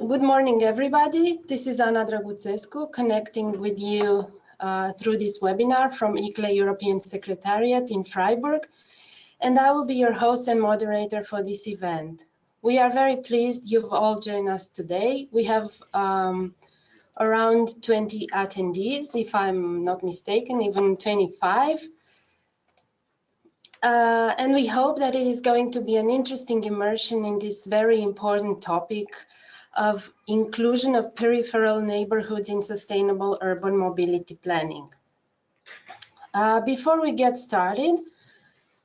Good morning, everybody. This is Ana Draguțescu connecting with you through this webinar from ICLE European Secretariat in Freiburg, and I will be your host and moderator for this event. We are very pleased you've all joined us today. We have around 20 attendees, if I'm not mistaken, even 25. And we hope that it is going to be an interesting immersion in this very important topic of inclusion of peripheral neighborhoods in sustainable urban mobility planning. Before we get started,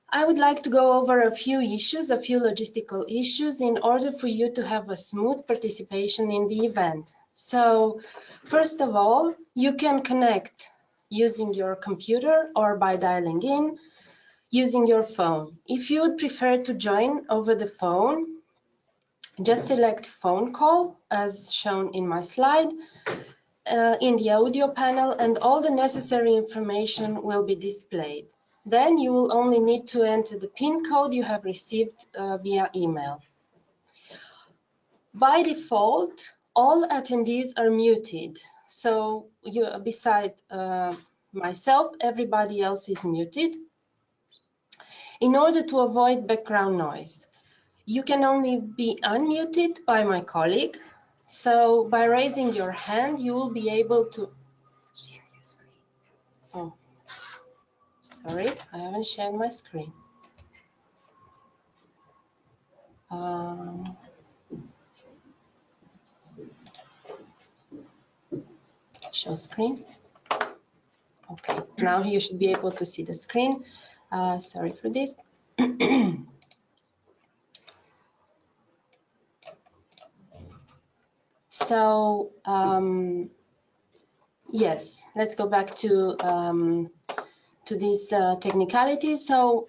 I would like to go over a few issues, a few logistical issues, in order for you to have a smooth participation in the event. So, first of all, you can connect using your computer or by dialing in using your phone. If you would prefer to join over the phone, just select phone call as shown in my slide in the audio panel, and all the necessary information will be displayed. Then you will only need to enter the PIN code you have received via email. By default, all attendees are muted. So beside myself, everybody else is muted in order to avoid background noise. You can only be unmuted by my colleague. So by raising your hand, you will be able to share your screen. Oh, sorry, I haven't shared my screen. Show screen. Okay, now you should be able to see the screen. Sorry for this. So, yes, let's go back to these technicalities. So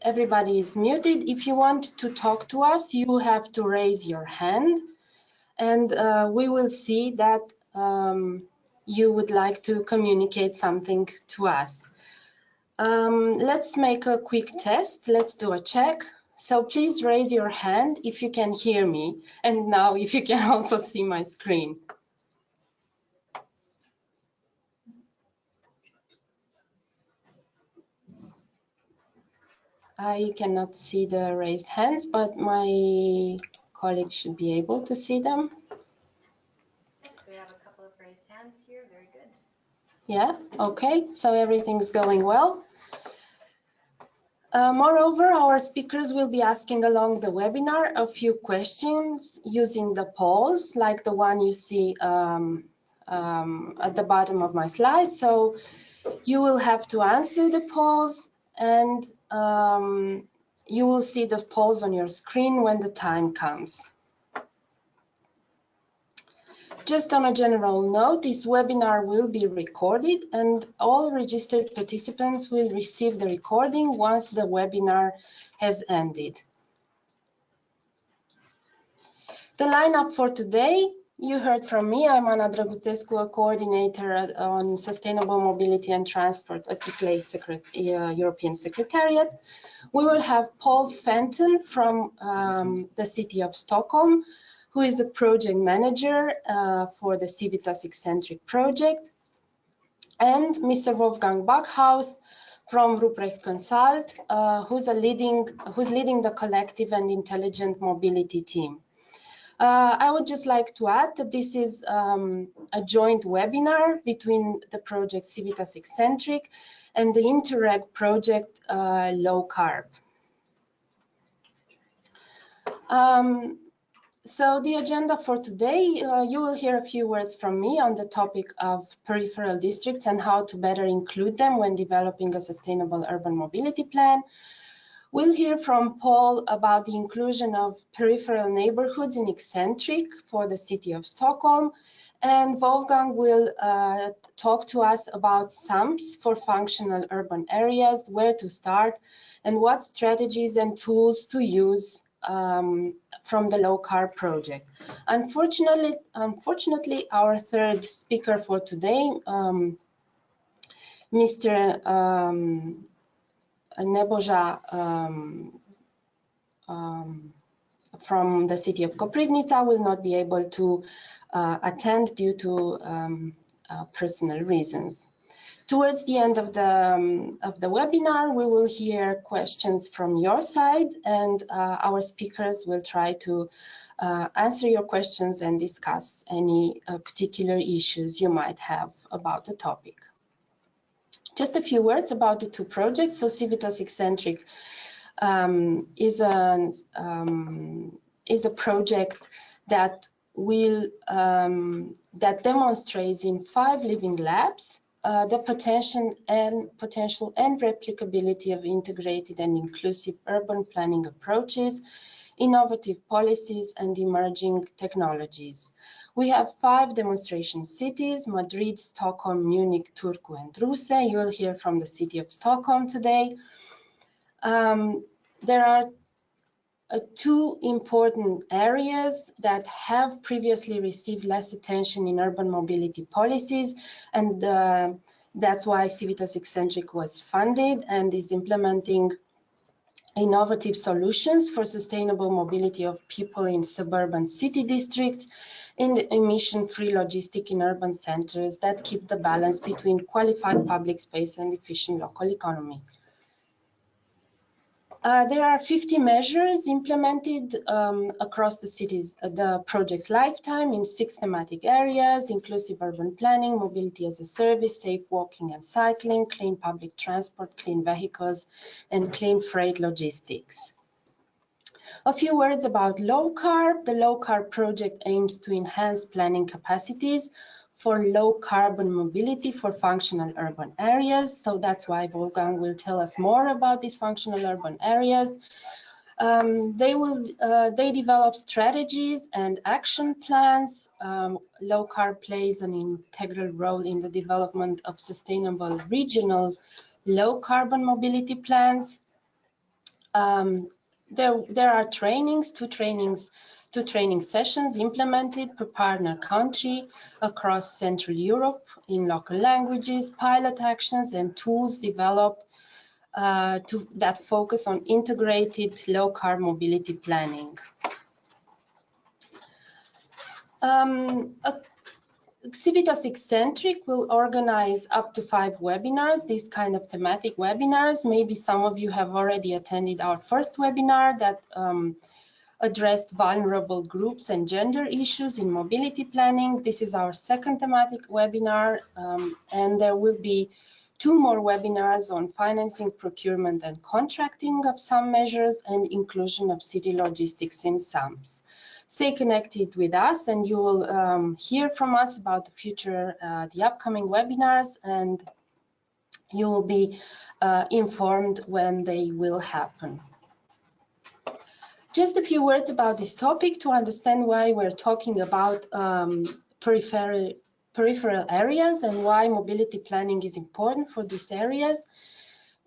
everybody is muted. If you want to talk to us, you have to raise your hand, and we will see that you would like to communicate something to us. Let's make a quick test. Let's do a check. So please raise your hand if you can hear me, and now if you can also see my screen. I cannot see the raised hands, but my colleague should be able to see them. Yes, we have a couple of raised hands here. Very good. Yeah, okay, so everything's going well. Moreover, our speakers will be asking along the webinar a few questions using the polls, like the one you see at the bottom of my slide. So you will have to answer the polls, and you will see the polls on your screen when the time comes. Just on a general note, this webinar will be recorded, and all registered participants will receive the recording once the webinar has ended. The lineup for today, you heard from me. I'm Ana Draguțescu, a coordinator on sustainable mobility and transport at ICLE European Secretariat. We will have Paul Fenton from the city of Stockholm, who is a project manager for the CIVITAS ECCENTRIC project, and Mr. Wolfgang Backhaus from Ruprecht Consult, who's leading the collective and intelligent mobility team. I would just like to add that this is a joint webinar between the project CIVITAS ECCENTRIC and the INTERREG project LOW-CARB. So the agenda for today, you will hear a few words from me on the topic of peripheral districts and how to better include them when developing a sustainable urban mobility plan. We'll hear from Paul about the inclusion of peripheral neighborhoods in ECCENTRIC for the city of Stockholm, and Wolfgang will talk to us about SUMPs for functional urban areas, where to start, and what strategies and tools to use from the LOW-CARB project. Unfortunately, our third speaker for today, Mr. Neboja from the city of Koprivnica will not be able to attend due to personal reasons. Towards the end of the webinar, we will hear questions from your side, and our speakers will try to answer your questions and discuss any particular issues you might have about the topic. Just a few words about the two projects. So CIVITAS ECCENTRIC is a project that will that demonstrates in 5 living labs the potential and replicability of integrated and inclusive urban planning approaches, innovative policies, and emerging technologies. We have 5 demonstration cities: Madrid, Stockholm, Munich, Turku, and Russe. You will hear from the city of Stockholm today. There are 2 important areas that have previously received less attention in urban mobility policies, and that's why CIVITAS ECCENTRIC was funded and is implementing innovative solutions for sustainable mobility of people in suburban city districts, in the emission-free logistic in urban centers that keep the balance between qualified public space and efficient local economy. There are 50 measures implemented across the project's lifetime in 6 thematic areas: inclusive urban planning, mobility as a service, safe walking and cycling, clean public transport, clean vehicles, and clean freight logistics. A few words about low-carb. The low-carb project aims to enhance planning capacities for low carbon mobility for functional urban areas. So that's why Wolfgang will tell us more about these functional urban areas. They develop strategies and action plans. Low carb plays an integral role in the development of sustainable regional low carbon mobility plans. There are trainings, two training sessions implemented per partner country across Central Europe in local languages, pilot actions and tools developed that focus on integrated low-carb mobility planning. CIVITAS ECCENTRIC will organize up to 5 webinars, these kind of thematic webinars. Maybe some of you have already attended our first webinar that addressed vulnerable groups and gender issues in mobility planning. This is our second thematic webinar, and there will be 2 more webinars on financing, procurement, and contracting of some measures and inclusion of city logistics in SAMs. Stay connected with us, and you will hear from us about the upcoming webinars, and you will be informed when they will happen. Just a few words about this topic to understand why we're talking about peripheral areas and why mobility planning is important for these areas.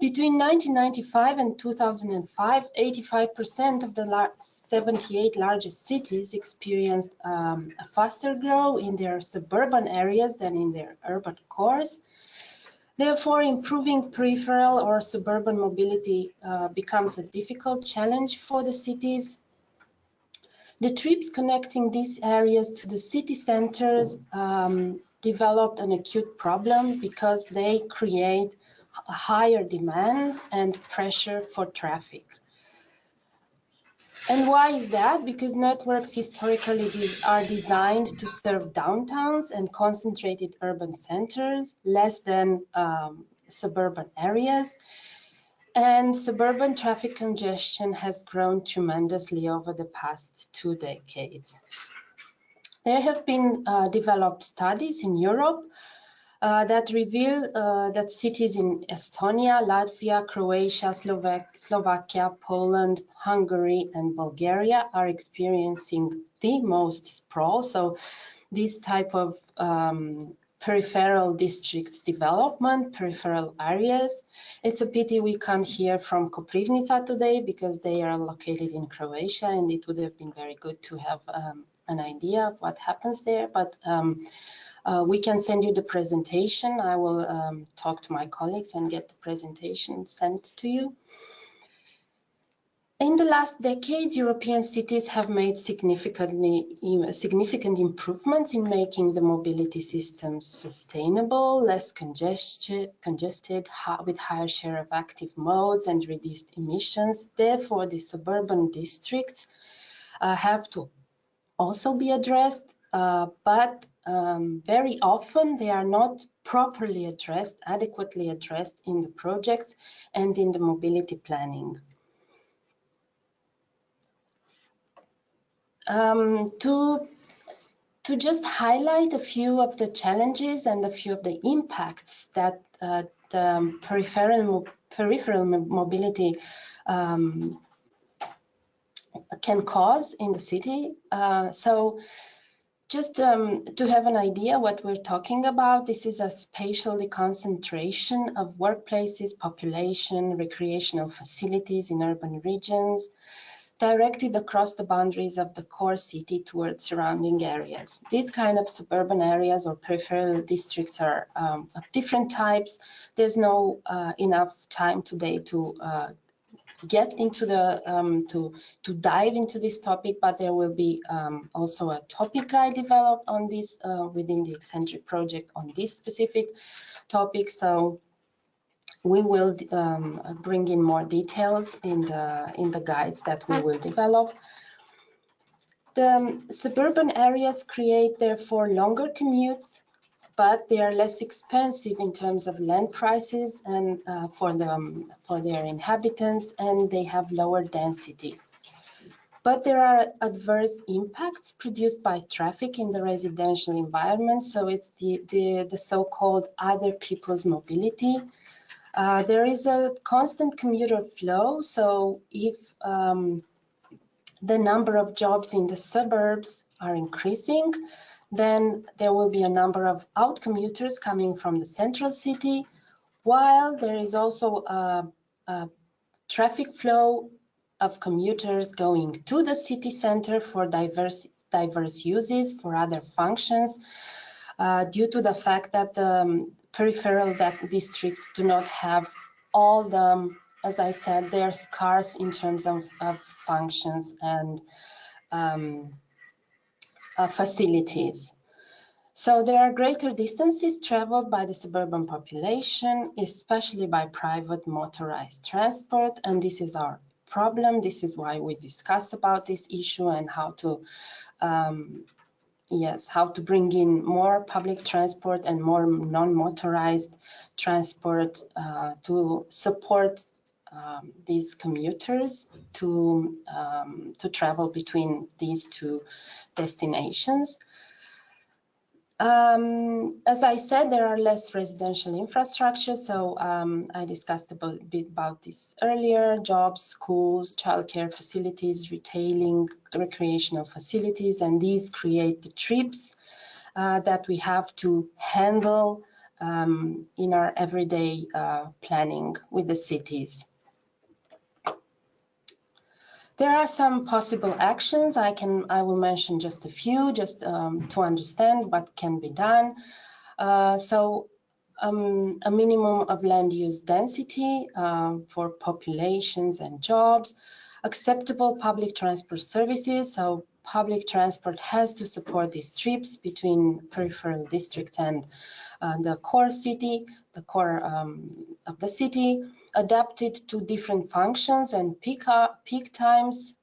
Between 1995 and 2005, 85% of the 78 largest cities experienced a faster growth in their suburban areas than in their urban cores. Therefore, improving peripheral or suburban mobility becomes a difficult challenge for the cities. The trips connecting these areas to the city centers developed an acute problem because they create a higher demand and pressure for traffic. And why is that? Because networks historically are designed to serve downtowns and concentrated urban centers, less than suburban areas. And suburban traffic congestion has grown tremendously over the past 2 decades. There have been developed studies in Europe that reveal that cities in Estonia, Latvia, Croatia, Slovakia, Poland, Hungary, and Bulgaria are experiencing the most sprawl. So this type of peripheral districts development, peripheral areas. It's a pity we can't hear from Koprivnica today because they are located in Croatia, and it would have been very good to have an idea of what happens there. But we can send you the presentation. I will talk to my colleagues and get the presentation sent to you. In the last decades, European cities have made significant improvements in making the mobility systems sustainable, less congested, with higher share of active modes and reduced emissions. Therefore, the suburban districts have to also be addressed, but very often they are not properly addressed, adequately addressed in the projects and in the mobility planning. To just highlight a few of the challenges and a few of the impacts that the peripheral mobility can cause in the city. So just to have an idea what we're talking about, this is a spatial concentration of workplaces, population, recreational facilities in urban regions, directed across the boundaries of the core city towards surrounding areas. These kind of suburban areas or peripheral districts are of different types. There's no enough time today to get into the to dive into this topic, but there will be also a topic I developed on this within the ECCENTRIC project on this specific topic. So we will bring in more details in the guides that we will develop. The suburban areas create therefore longer commutes, but they are less expensive in terms of land prices and for their inhabitants, and they have lower density. But there are adverse impacts produced by traffic in the residential environment. So it's the so-called other people's mobility. There is a constant commuter flow, so if the number of jobs in the suburbs are increasing, then there will be a number of out commuters coming from the central city, while there is also a traffic flow of commuters going to the city center for diverse uses, for other functions, due to the fact that the peripheral districts do not have all the, as I said, they're scarce in terms of functions and facilities. So there are greater distances traveled by the suburban population, especially by private motorized transport, and this is our problem. This is why we discuss about this issue and how to how to bring in more public transport and more non-motorized transport to support these commuters to travel between these two destinations. As I said, there are less residential infrastructure, so I discussed a bit about this earlier: jobs, schools, childcare facilities, retailing, recreational facilities, and these create the trips that we have to handle in our everyday planning with the cities. There are some possible actions. I will mention just a few, just to understand what can be done. A minimum of land use density for populations and jobs, acceptable public transport services. So public transport has to support these trips between peripheral districts and the core city, the core of the city, adapted to different functions and peak times,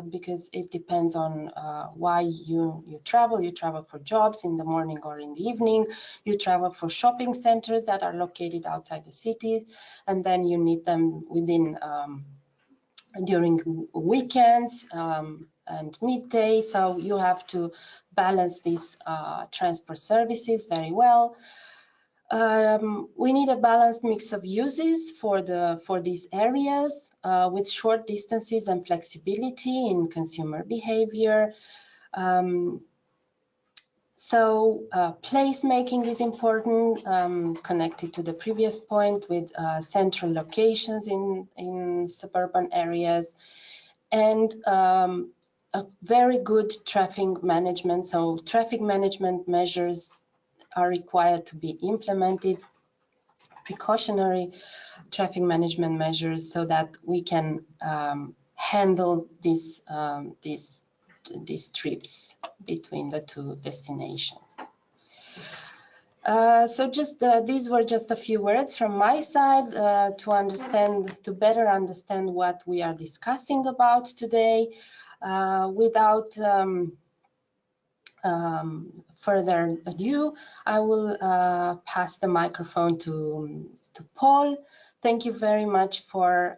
because it depends on why you travel. You travel for jobs in the morning or in the evening. You travel for shopping centers that are located outside the city, and then you need them within during weekends and midday. So you have to balance these transport services very well. We need a balanced mix of uses for these areas with short distances and flexibility in consumer behavior. Place making is important, connected to the previous point, with central locations in suburban areas, and a very good traffic management. So traffic management measures are required to be implemented, precautionary traffic management measures, so that we can handle these trips between the two destinations. So just these were just a few words from my side to better understand what we are discussing about today. Without further ado, I will pass the microphone to Paul. Thank you very much for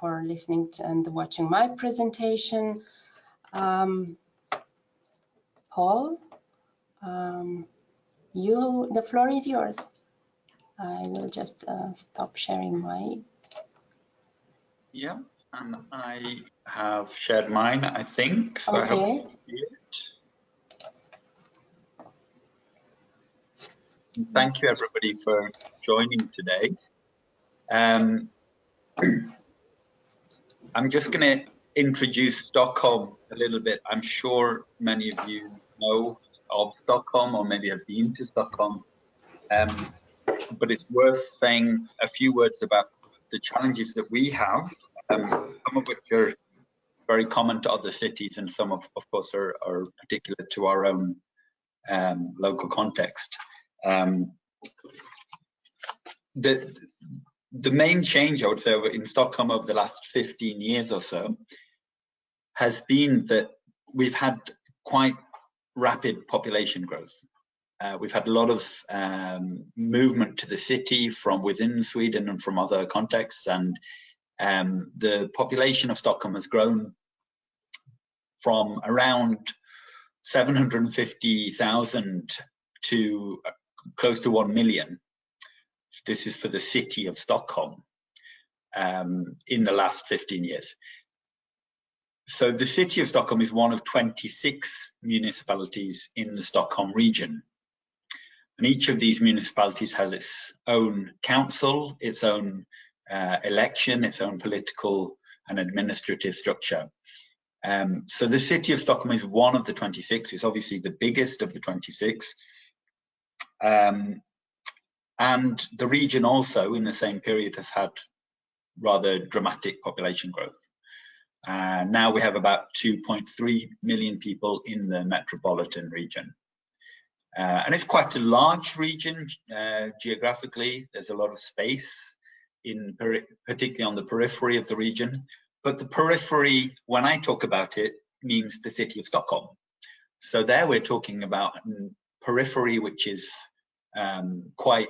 listening to and watching my presentation. Paul, the floor is yours. I will just stop sharing my. Yeah, and I have shared mine, I think. So okay. I hope you see it. Thank you, everybody, for joining today. I'm just going to introduce Stockholm a little bit. I'm sure many of you know of Stockholm or maybe have been to Stockholm, but it's worth saying a few words about the challenges that we have, some of which are very common to other cities, and some of course are particular to our own local context. The main change, I would say, in Stockholm over the last 15 years or so has been that we've had quite rapid population growth. We've had a lot of movement to the city from within Sweden and from other contexts, and the population of Stockholm has grown from around 750,000 to close to 1 million. This is for the city of Stockholm in the last 15 years. So the city of Stockholm is one of 26 municipalities in the Stockholm region. And each of these municipalities has its own council, its own election, its own political and administrative structure. So the city of Stockholm is one of the 26. It's obviously the biggest of the 26. And the region also, in the same period, has had rather dramatic population growth. Now we have about 2.3 million people in the metropolitan region. And it's quite a large region geographically. There's a lot of space, particularly on the periphery of the region. But the periphery, when I talk about it, means the city of Stockholm. So there we're talking about periphery, which is quite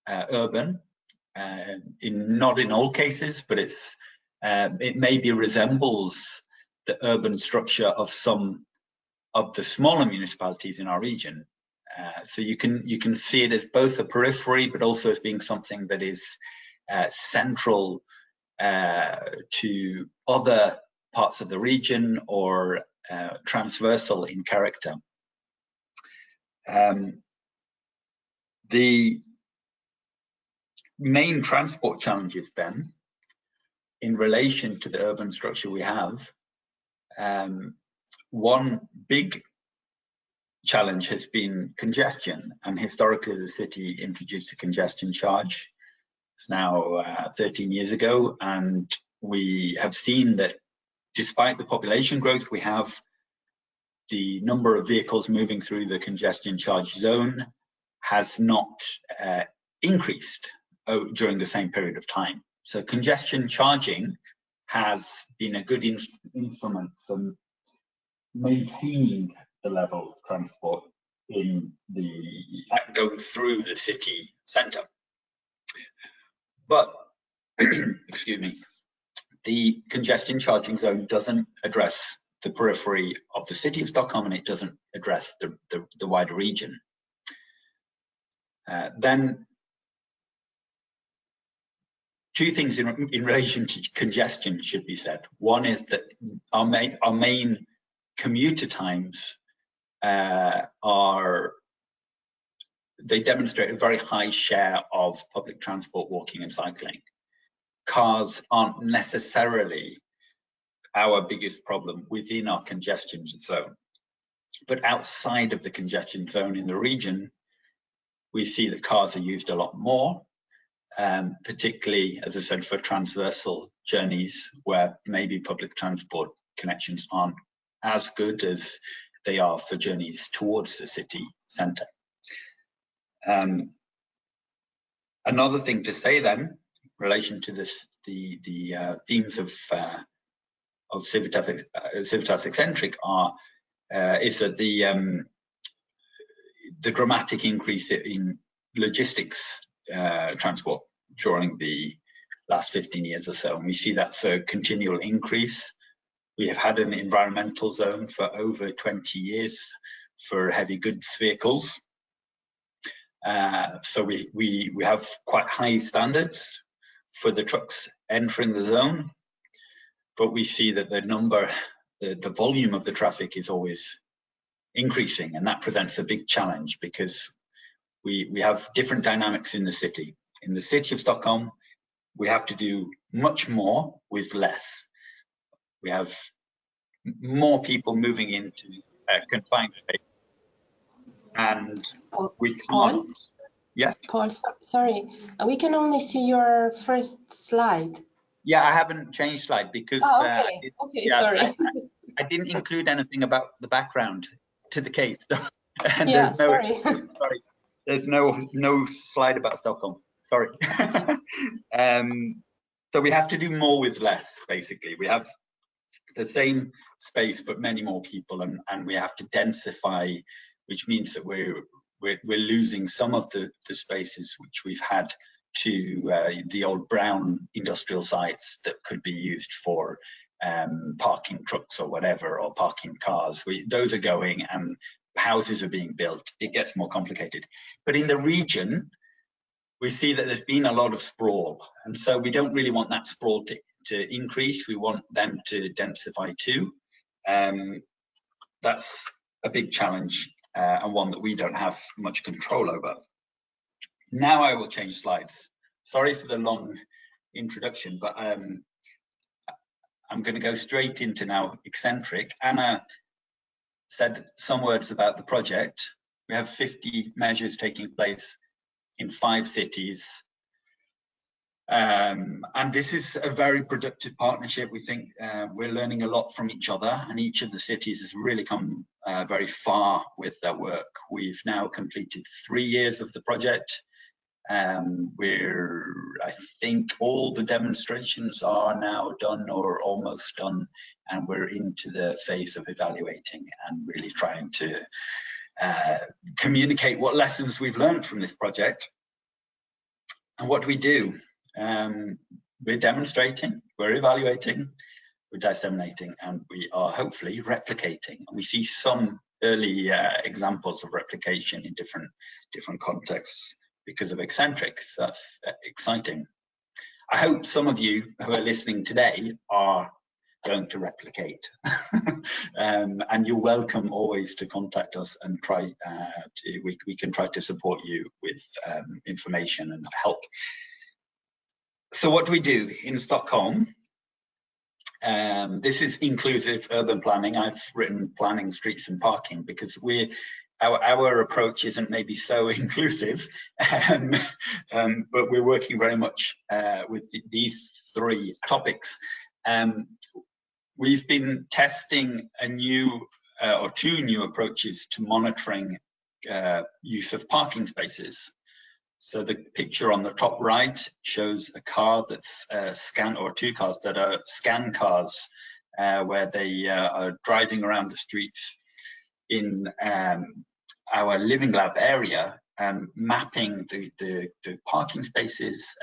urban, not in all cases, but it maybe resembles the urban structure of some of the smaller municipalities in our region. So you can see it as both a periphery, but also as being something that is central to other parts of the region or transversal in character. The main transport challenges then, in relation to the urban structure we have, one big challenge has been congestion, and historically the city introduced a congestion charge. It's now 13 years ago, and we have seen that despite the population growth we have, the number of vehicles moving through the congestion charge zone has not increased during the same period of time. So congestion charging has been a good instrument for maintaining the level of transport going through the city centre. But, excuse me, the congestion charging zone doesn't address the periphery of the city of Stockholm, and it doesn't address the wider region. Then two things in relation to congestion should be said. One is that our main commuter times they demonstrate a very high share of public transport, walking and cycling. Cars aren't necessarily our biggest problem within our congestion zone, but outside of the congestion zone in the region, we see that cars are used a lot more, particularly, as I said, for transversal journeys where maybe public transport connections aren't as good as they are for journeys towards the city centre. Another thing to say then, in relation to this, the themes of CIVITAS ECCENTRIC is that the dramatic increase in logistics transport during the last 15 years or so, and we see that's a continual increase. We have had an environmental zone for over 20 years for heavy goods vehicles. So we have quite high standards for the trucks entering the zone, but we see that the volume of the traffic is always increasing, and that presents a big challenge because we have different dynamics in the city. In the city of Stockholm, we have to do much more with less. We have more people moving into confined space, and we can't. Paul? Yes? Paul, sorry, we can only see your first slide. Yeah, I haven't changed slide because Sorry. I didn't include anything about the background to the case. And yeah, sorry. There's no slide about Stockholm. Sorry. So we have to do more with less, basically. We have the same space, but many more people, and we have to densify, which means that we're losing some of the spaces which we've had to the old brown industrial sites that could be used for parking trucks or whatever, or parking cars. Those are going, and houses are being built. It gets more complicated. But in the region, we see that there's been a lot of sprawl, and so we don't really want that sprawl to increase. We want them to densify too. That's a big challenge, and one that we don't have much control over. Now I will change slides. Sorry for the long introduction, but I'm going to go straight into now ECCENTRIC. Anna said some words about the project. We have 50 measures taking place in 5 cities. And this is a very productive partnership. We think we're learning a lot from each other, and each of the cities has really come very far with their work. We've now completed 3 years of the project. I think all the demonstrations are now done or almost done, and we're into the phase of evaluating and really trying to communicate what lessons we've learned from this project. And what do we do? We're demonstrating, we're evaluating, we're disseminating, and we are hopefully replicating. And we see some early examples of replication in different contexts because of ECCENTRIC. So that's exciting. I hope some of you who are listening today are going to replicate. And you're welcome always to contact us and try we can try to support you with information and help. So what do we do in Stockholm? This is inclusive urban planning. I've written planning streets and parking because our approach isn't maybe so inclusive, but we're working very much with these 3 topics. We've been testing a new or 2 new approaches to monitoring use of parking spaces. So the picture on the top right shows a car that's scanned, or 2 cars that are scan cars, where they are driving around the streets in our Living Lab area, mapping the parking spaces,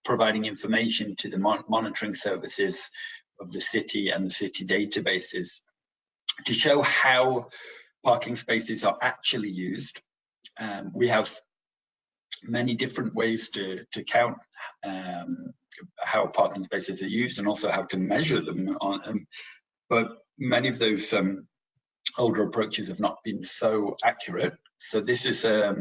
providing information to the monitoring services of the city and the city databases to show how parking spaces are actually used. We have many different ways to count how parking spaces are used, and also how to measure them but many of those older approaches have not been so accurate. So this is a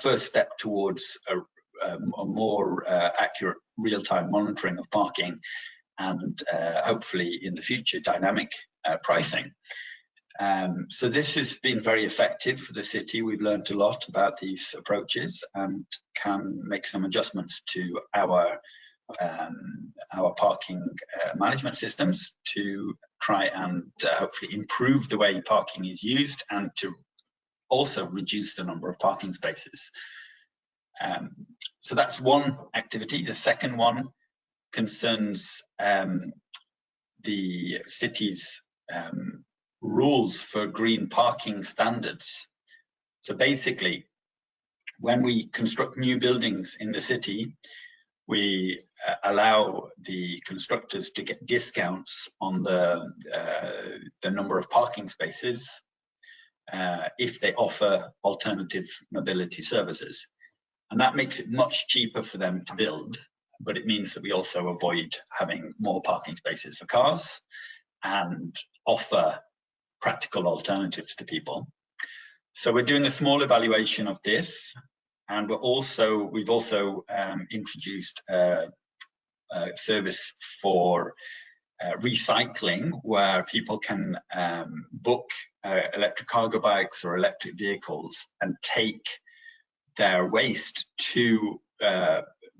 first step towards a more accurate real-time monitoring of parking, and hopefully in the future dynamic pricing. So this has been very effective for the city. We've learned a lot about these approaches and can make some adjustments to our parking management systems to try and hopefully improve the way parking is used and to also reduce the number of parking spaces. So that's one activity. The second one concerns the city's rules for green parking standards. So basically, when we construct new buildings in the city, we allow the constructors to get discounts on the number of parking spaces if they offer alternative mobility services. And that makes it much cheaper for them to build, but it means that we also avoid having more parking spaces for cars and offer practical alternatives to people. So we're doing a small evaluation of this, and we've also introduced a service for recycling, where people can book electric cargo bikes or electric vehicles and take their waste to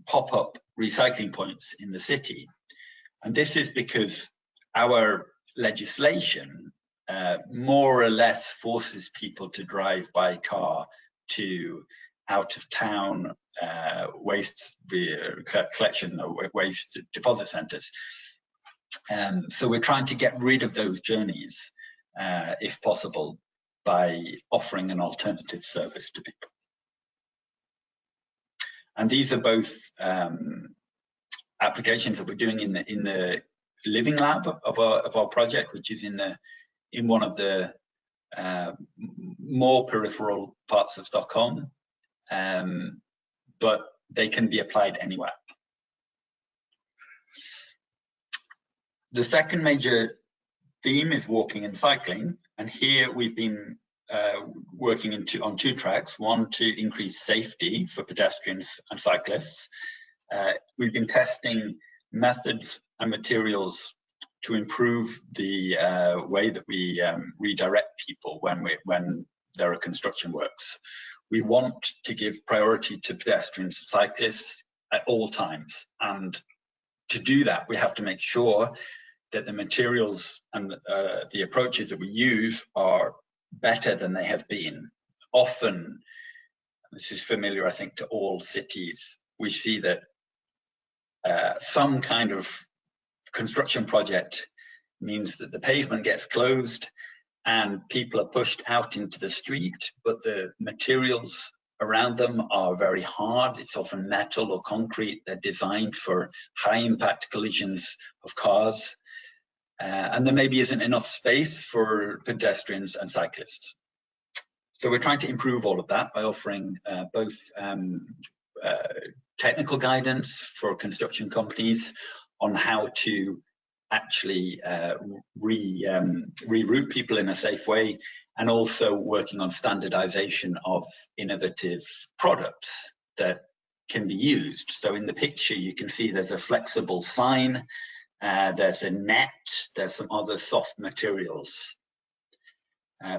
pop-up recycling points in the city. And this is because our legislation more or less forces people to drive by car to out of town waste collection or waste deposit centres. So we're trying to get rid of those journeys, if possible, by offering an alternative service to people. And these are both applications that we're doing in the living lab of our project, which is in one of the more peripheral parts of Stockholm, but they can be applied anywhere. The second major theme is walking and cycling, and here we've been working on two tracks. One, to increase safety for pedestrians and cyclists. We've been testing methods and materials to improve the way that we redirect people when there are construction works. We want to give priority to pedestrians and cyclists at all times, and to do that we have to make sure that the materials and the approaches that we use are better than they have been. Often, this is familiar I think to all cities, we see that some kind of construction project means that the pavement gets closed and people are pushed out into the street, but the materials around them are very hard. It's often metal or concrete. They're designed for high impact collisions of cars, and there maybe isn't enough space for pedestrians and cyclists. So we're trying to improve all of that by offering both technical guidance for construction companies on how to actually reroute people in a safe way, and also working on standardization of innovative products that can be used. So in the picture you can see there's a flexible sign, there's a net, there's some other soft materials.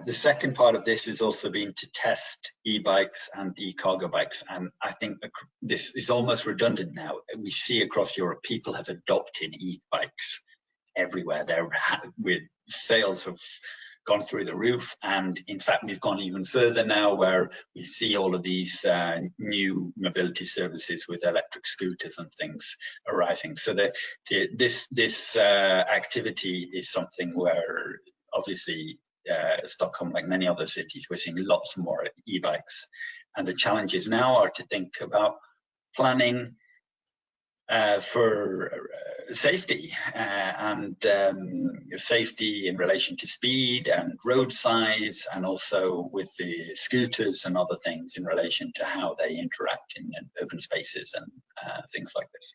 The second part of this has also been to test e-bikes and e-cargo bikes, and I think this is almost redundant now. We see across Europe people have adopted e-bikes everywhere. With sales have gone through the roof, and in fact we've gone even further now, where we see all of these new mobility services with electric scooters and things arising. So this activity is something where obviously Stockholm, like many other cities, we're seeing lots more e-bikes, and the challenges now are to think about planning for safety and safety in relation to speed and road size, and also with the scooters and other things in relation to how they interact in open spaces and things like this.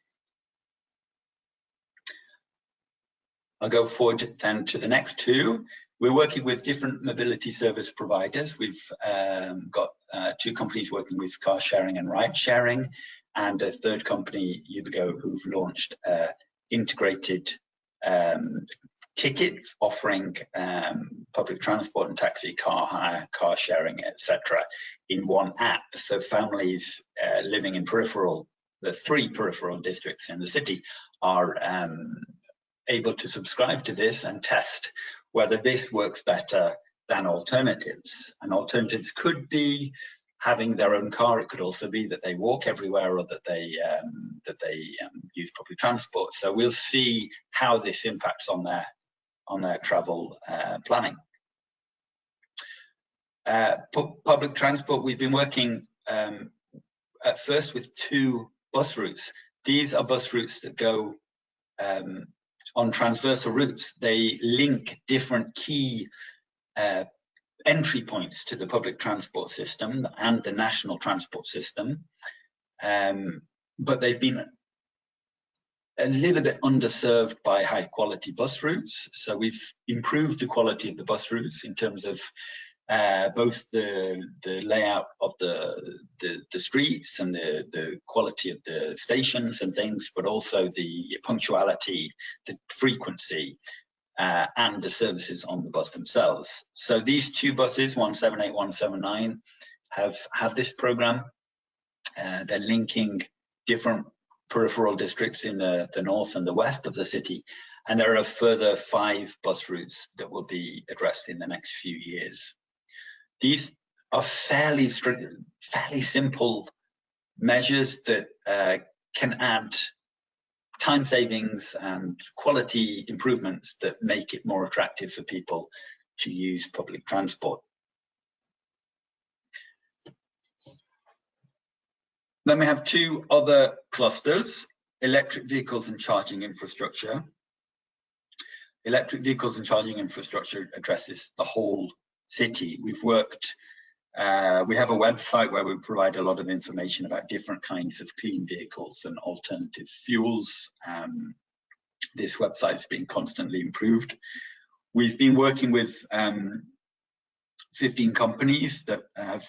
I'll go forward then to the next two. We're working with different mobility service providers. We've got two companies working with car sharing and ride sharing, and a third company, Ubigo, who've launched integrated ticket offering public transport and taxi, car hire, car sharing, etc., in one app. So families living in the 3 peripheral districts in the city are able to subscribe to this and test whether this works better than alternatives. And alternatives could be having their own car. It could also be that they walk everywhere, or that they use public transport. So we'll see how this impacts on their travel planning. Public transport, we've been working at first with 2 bus routes. These are bus routes that go on transversal routes. They link different key entry points to the public transport system and the national transport system, but they've been a little bit underserved by high quality bus routes. So we've improved the quality of the bus routes in terms of both the layout of the streets and the quality of the stations and things, but also the punctuality, the frequency, and the services on the bus themselves. So these 2 buses, 178, 179, have this program. They're linking different peripheral districts in the north and the west of the city, and there are a further 5 bus routes that will be addressed in the next few years. These are fairly simple measures that can add time savings and quality improvements that make it more attractive for people to use public transport. Then we have 2 other clusters: electric vehicles and charging infrastructure. Electric vehicles and charging infrastructure addresses the whole city. We've worked, we have a website where we provide a lot of information about different kinds of clean vehicles and alternative fuels. This website's been constantly improved. We've been working with 15 companies that have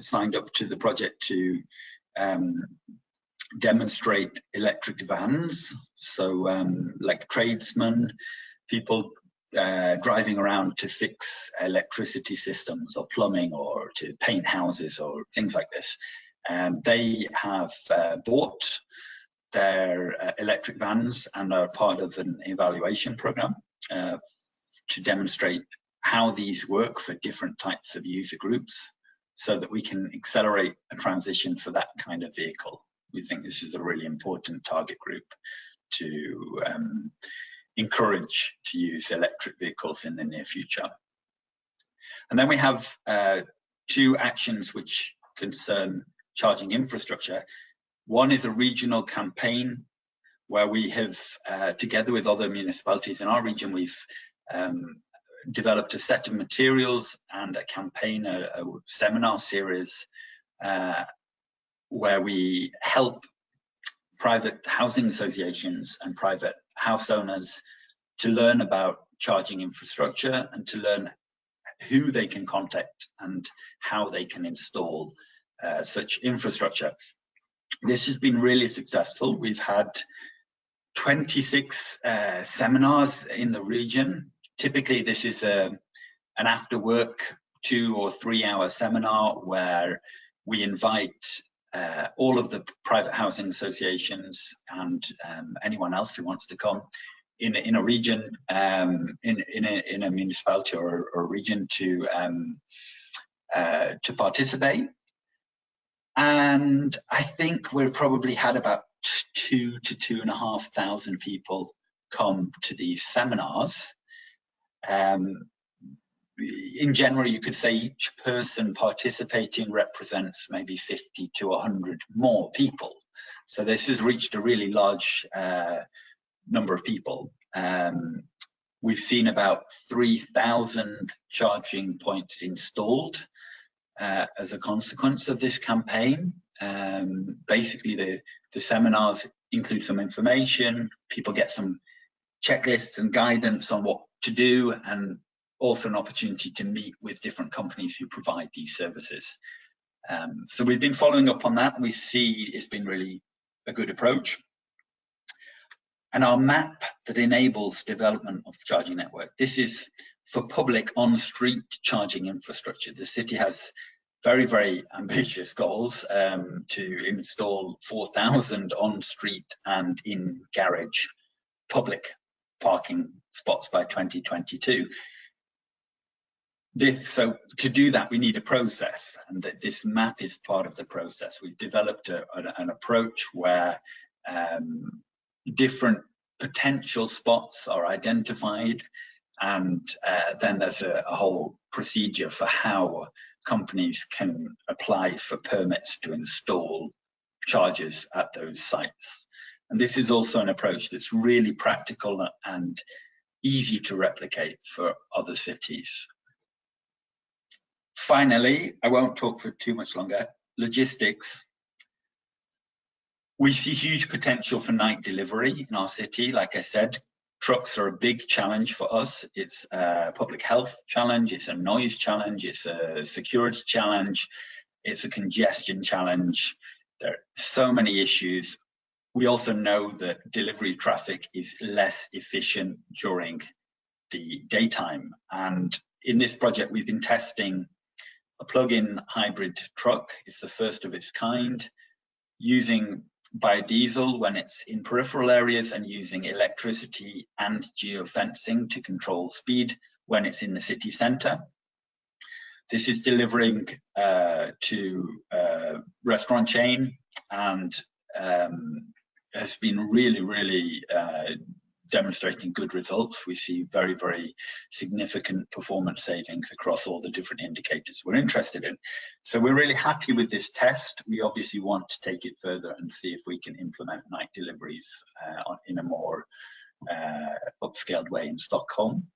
signed up to the project to demonstrate electric vans. So like tradesmen, people driving around to fix electricity systems or plumbing or to paint houses or things like this. They have bought their electric vans and are part of an evaluation program to demonstrate how these work for different types of user groups, so that we can accelerate a transition for that kind of vehicle. We think this is a really important target group to encourage to use electric vehicles in the near future. And then we have 2 actions which concern charging infrastructure. One is a regional campaign where we have, together with other municipalities in our region, we've developed a set of materials and a campaign, a seminar series where we help private housing associations and private house owners to learn about charging infrastructure and to learn who they can contact and how they can install such infrastructure. This has been really successful. We've had 26 seminars in the region. Typically, this is an after work 2 or 3 hour seminar where we invite all of the private housing associations and anyone else who wants to come in a region, in a municipality or a region to participate. And I think we've probably had about 2,000 to 2,500 people come to these seminars. In general, you could say each person participating represents maybe 50 to 100 more people. So this has reached a really large number of people. We've seen about 3,000 charging points installed as a consequence of this campaign. Basically, the seminars include some information, people get some checklists and guidance on what to do, and also an opportunity to meet with different companies who provide these services. So we've been following up on that, and we see it's been really a good approach. And our map that enables development of the charging network, this is for public on-street charging infrastructure. The city has very, very ambitious goals to install 4,000 on-street and in-garage public parking spots by 2022. So to do that, we need a process, and this map is part of the process. We've developed an approach where different potential spots are identified, and then there's a whole procedure for how companies can apply for permits to install chargers at those sites. And this is also an approach that's really practical and easy to replicate for other cities. Finally, I won't talk for too much longer, logistics. We see huge potential for night delivery in our city. Like I said, trucks are a big challenge for us. It's a public health challenge, it's a noise challenge, it's a security challenge, it's a congestion challenge. There are so many issues. We also know that delivery traffic is less efficient during the daytime. And in this project, we've been testing a plug-in hybrid truck. It's the first of its kind, using biodiesel when it's in peripheral areas and using electricity and geofencing to control speed when it's in the city centre. This is delivering to a restaurant chain and has been really demonstrating good results. We see very, very significant performance savings across all the different indicators we're interested in. So we're really happy with this test. We obviously want to take it further and see if we can implement night deliveries in a more upscaled way in Stockholm.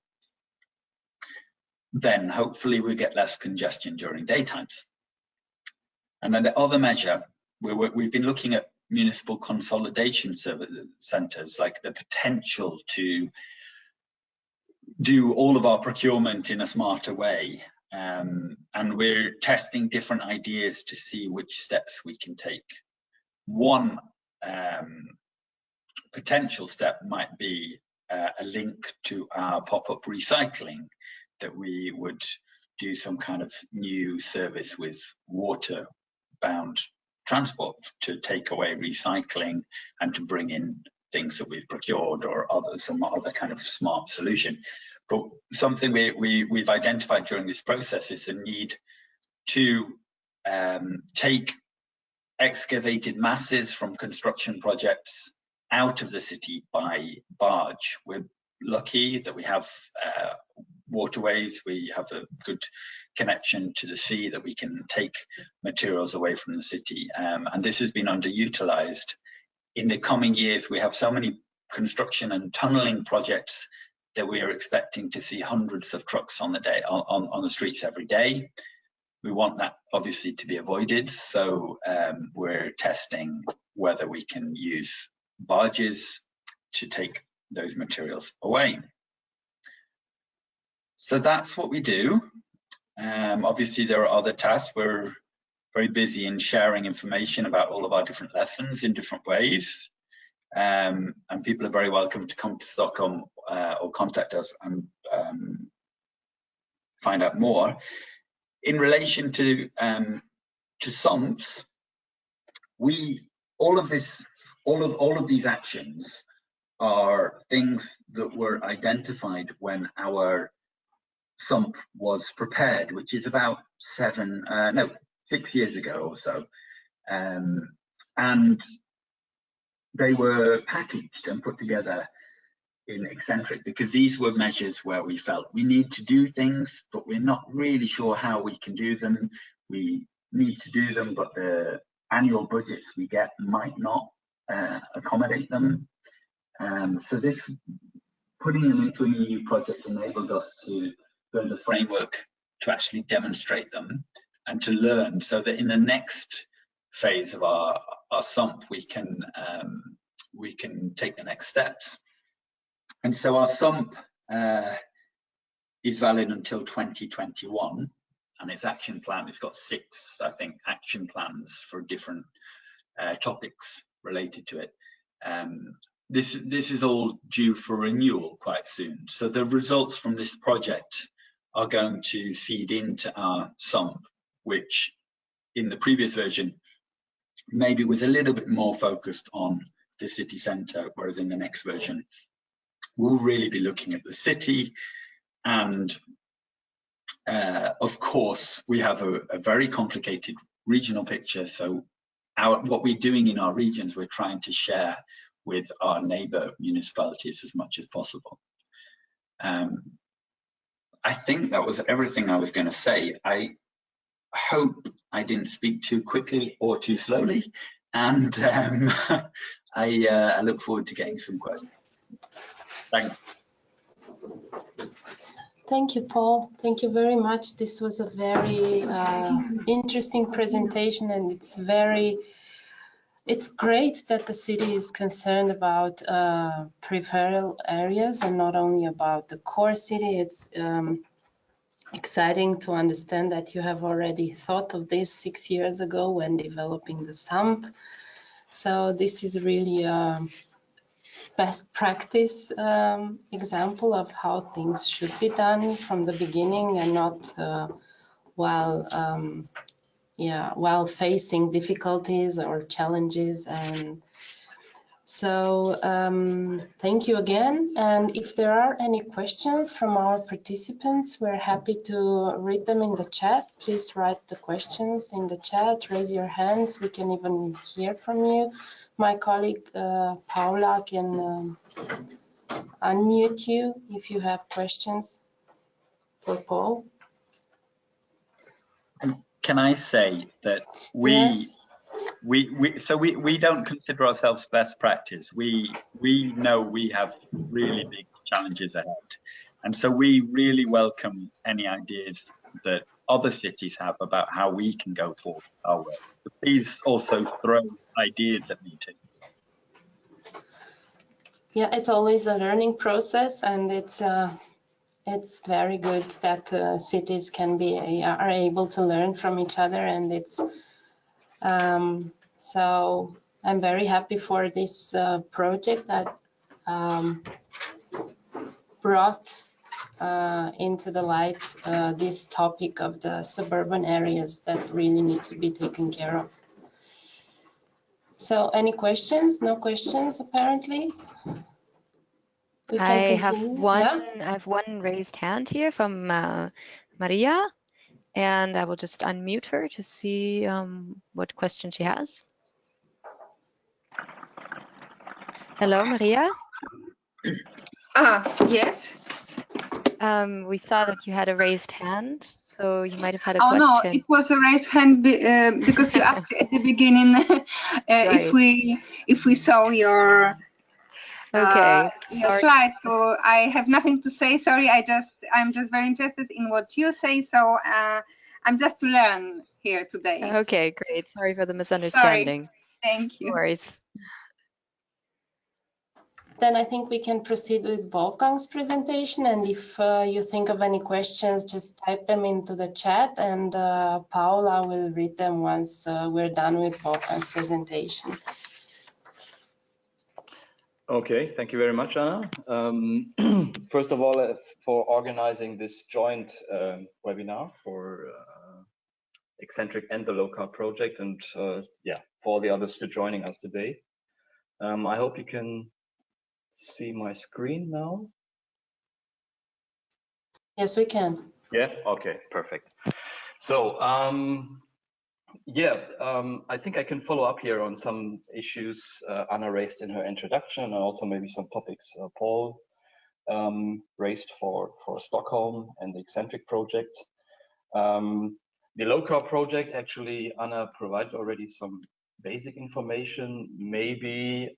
Then hopefully we get less congestion during daytimes. And then the other measure, we've been looking at municipal consolidation centres, like the potential to do all of our procurement in a smarter way. And we're testing different ideas to see which steps we can take. One potential step might be a link to our pop-up recycling, that we would do some kind of new service with water-bound transport to take away recycling and to bring in things that we've procured or some other kind of smart solution. But something we've identified during this process is the need to take excavated masses from construction projects out of the city by barge. We're lucky that we have waterways, we have a good connection to the sea, that we can take materials away from the city, and this has been underutilized. In the coming years, we have so many construction and tunneling projects that we are expecting to see hundreds of trucks on the streets every day. We want that obviously to be avoided, so we're testing whether we can use barges to take those materials away. So that's what we do. Obviously there are other tasks. We're very busy in sharing information about all of our different lessons in different ways. And people are very welcome to come to Stockholm or contact us and find out more. In relation to SUMPs, all of these actions are things that were identified when our SUMP was prepared, which is about 6 years ago or so, and they were packaged and put together in ECCENTRIC because these were measures where we felt we need to do things, but we're not really sure how we can do them. We need to do them, but the annual budgets we get might not accommodate them. So this, putting them into an EU project, enabled us to build a framework to actually demonstrate them and to learn, so that in the next phase of our SUMP we can take the next steps. And so our SUMP is valid until 2021, and its action plan, it's got 6, I think, action plans for different topics related to it. this is all due for renewal quite soon. So the results from this project are going to feed into our sump, which in the previous version maybe was a little bit more focused on the city centre, whereas in the next version we'll really be looking at the city. And of course we have a very complicated regional picture, so what we're doing in our regions we're trying to share with our neighbour municipalities as much as possible. I think that was everything I was going to say. I hope I didn't speak too quickly or too slowly, and I look forward to getting some questions. Thanks. Thank you, Paul. Thank you very much. This was a very interesting presentation, and it's great that the city is concerned about peripheral areas and not only about the core city. It's exciting to understand that you have already thought of this 6 years ago when developing the sump. So this is really a best practice example of how things should be done from the beginning, and not while facing difficulties or challenges. And so thank you again. And if there are any questions from our participants, we're happy to read them in the chat. Please write the questions in the chat, raise your hands. We can even hear from you. My colleague Paula can unmute you if you have questions for Paul. And can I say that Yes. we don't consider ourselves best practice. We know we have really big challenges ahead, and so we really welcome any ideas that other cities have about how we can go forward our way. But please also throw ideas at me too. Yeah, it's always a learning process, and it's very good that cities are able to learn from each other, and it's so I'm very happy for this project that brought into the light this topic of the suburban areas that really need to be taken care of. So any questions? No questions apparently. We can I have continue. I have one raised hand here from Maria, and I will just unmute her to see what question she has. Hello, Maria. Yes. We saw that you had a raised hand, so you might have had a question. question. No, it was a raised hand because you asked at the beginning Right. if we saw your slide. So I have nothing to say. Sorry, I'm just very interested in what you say. So I'm just to learn here today. Okay, great. Sorry for the misunderstanding. Sorry. Thank you. No worries. Then I think we can proceed with Wolfgang's presentation, and if you think of any questions, just type them into the chat, and Paula will read them once we're done with Wolfgang's presentation. Okay, thank you very much, Anna. First of all, for organizing this joint webinar for ECCENTRIC and the LOW-CARB project, and yeah, for all the others for joining us today. I hope you can see my screen now. Yes, we can. Yeah, okay, perfect. So I think I can follow up here on some issues Anna raised in her introduction, and also maybe some topics Paul raised for Stockholm and the ECCENTRIC project. The LOW-CARB project, actually, Anna provided already some basic information. Maybe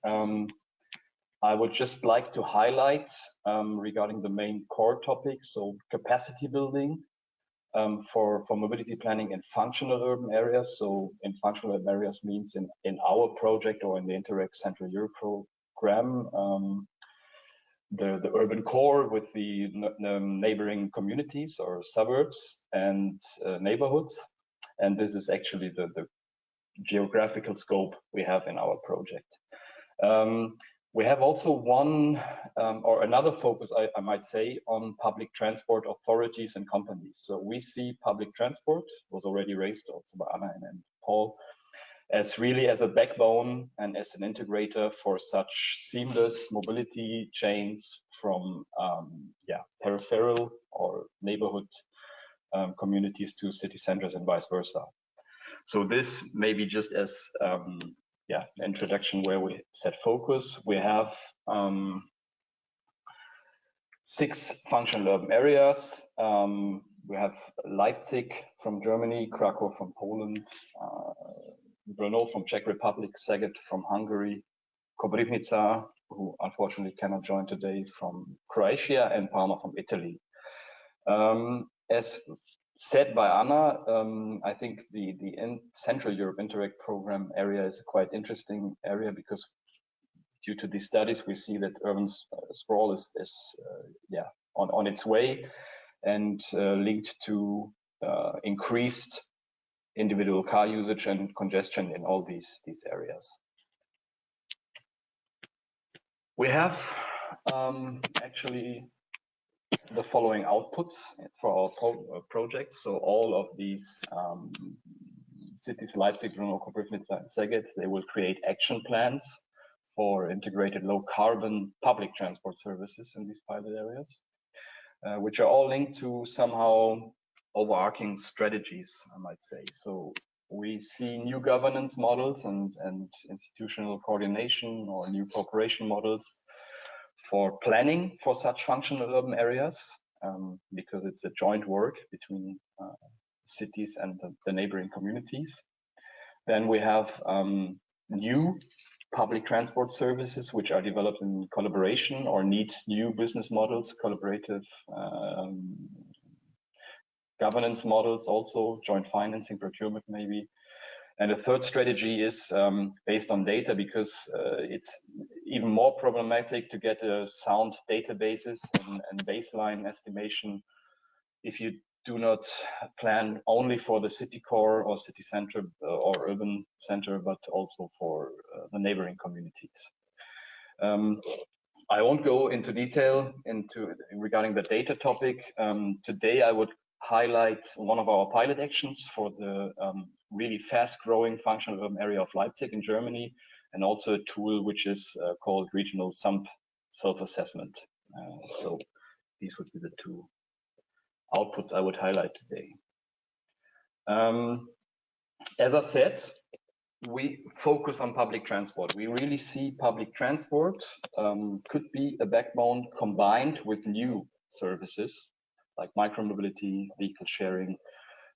I would just like to highlight regarding the main core topics, so capacity building for mobility planning in functional urban areas. So in functional urban areas means in our project or in the INTERREG Central Europe program, the urban core with the neighboring communities or suburbs and neighborhoods. And this is actually the geographical scope we have in our project. We have also one or another focus, I might say, on public transport authorities and companies. So we see public transport, was already raised also by Anna and Paul, as really as a backbone and as an integrator for such seamless mobility chains from peripheral or neighborhood communities to city centers and vice versa. So this maybe just as an introduction where we set focus. We have 6 functional urban areas. We have Leipzig from Germany, Krakow from Poland, Brno from Czech Republic, Szeged from Hungary, Koprivnica, who unfortunately cannot join today, from Croatia, and Parma from Italy. As said by Anna, I think the Central Europe INTERREG program area is a quite interesting area because due to these studies, we see that urban sprawl is on its way and linked to increased individual car usage and congestion in all these areas. We have actually the following outputs for our projects. So all of these cities, Leipzig, Brno, Koprivnica, and Szeged, they will create action plans for integrated low carbon public transport services in these pilot areas, which are all linked to somehow overarching strategies, I might say. So we see new governance models and institutional coordination or new cooperation models for planning for such functional urban areas, because it's a joint work between cities and the neighboring communities. Then we have new public transport services which are developed in collaboration or need new business models, collaborative governance models, also joint financing, procurement maybe. And a third strategy is based on data, because it's even more problematic to get a sound databases and baseline estimation if you do not plan only for the city core or city center or urban center, but also for the neighboring communities. I won't go into detail regarding the data topic. Today I would highlight one of our pilot actions for the really fast-growing functional urban area of Leipzig in Germany, and also a tool which is called regional SUMP self-assessment. So these would be the 2 outputs I would highlight today. As I said, we focus on public transport. We really see public transport could be a backbone combined with new services like micromobility, vehicle sharing.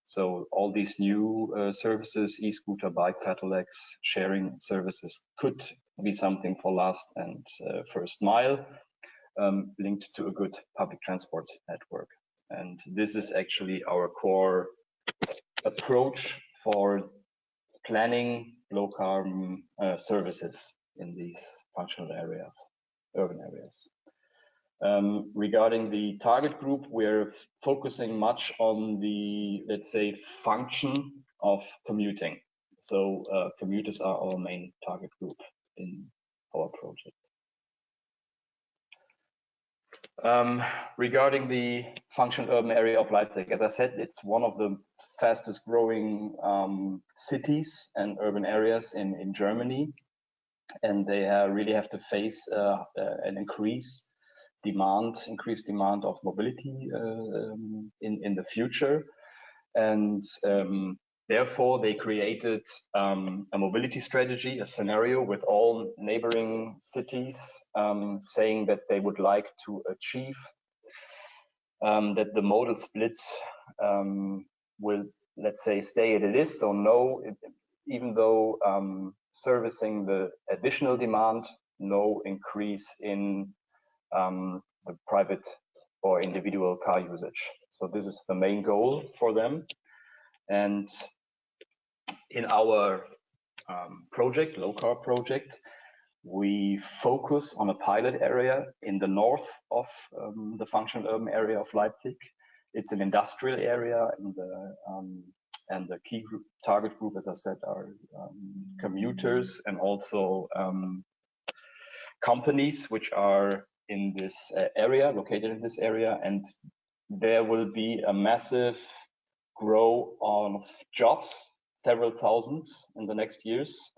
So all these new services, e-scooter, bike pedelecs, sharing services could be something for last and first mile, linked to a good public transport network. And this is actually our core approach for planning low carbon services in these functional areas, urban areas. Regarding the target group, we're focusing much on the, let's say, function of commuting. So commuters are our main target group in our project. Regarding the functional urban area of Leipzig, as I said, it's one of the fastest growing cities and urban areas in Germany, and they really have to face an increased demand of mobility in the future. And therefore they created a mobility strategy, a scenario with all neighboring cities, saying that they would like to achieve that the modal split will, let's say, stay as it is. So no, even though servicing the additional demand, no increase in the private or individual car usage. So this is the main goal for them. And in our project, LOW-CARB project, we focus on a pilot area in the north of the functional urban area of Leipzig. It's an industrial area, and the key group, target group, as I said, are commuters and also companies which are in this area, located in this area, and there will be a massive growth of jobs, several thousands in the next years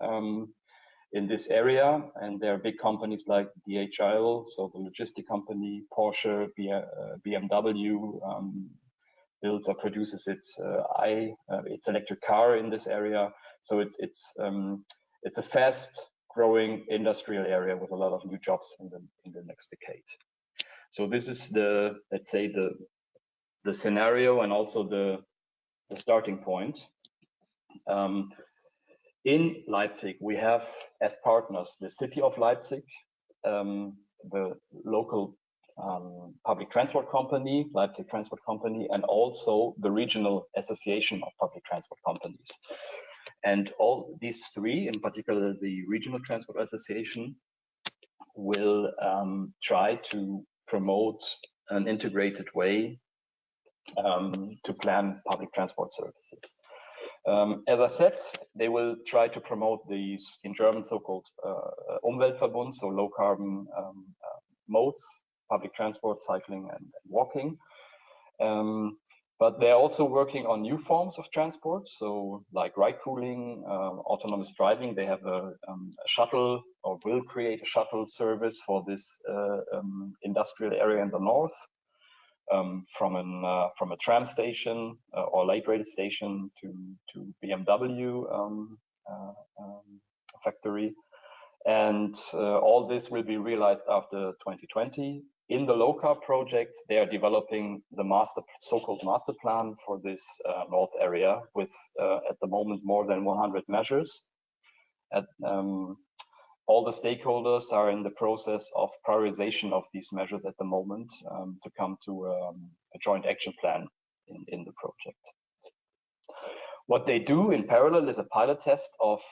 in this area. And there are big companies like DHL, so the logistic company, Porsche, BMW, builds or produces its electric car in this area. So it's a fast growing industrial area with a lot of new jobs in the next decade. So this is the, let's say, the scenario and also the starting point. In Leipzig, we have as partners the city of Leipzig, the local public transport company, Leipzig Transport Company, and also the regional association of public transport companies. And all these three, in particular the regional transport association, will try to promote an integrated way to plan public transport services. As I said, they will try to promote these, in German, so-called Umweltverbund, so low carbon modes, public transport, cycling and walking. But they're also working on new forms of transport, so like ride pooling, autonomous driving. They have a shuttle, or will create a shuttle service for this industrial area in the north, from a tram station or light rail station to BMW factory. And all this will be realized after 2020. In the LOW-CARB project, they are developing the so-called master plan for this north area with, at the moment, more than 100 measures. All the stakeholders are in the process of prioritization of these measures at the moment to come to a joint action plan in the project. What they do in parallel is a pilot test of,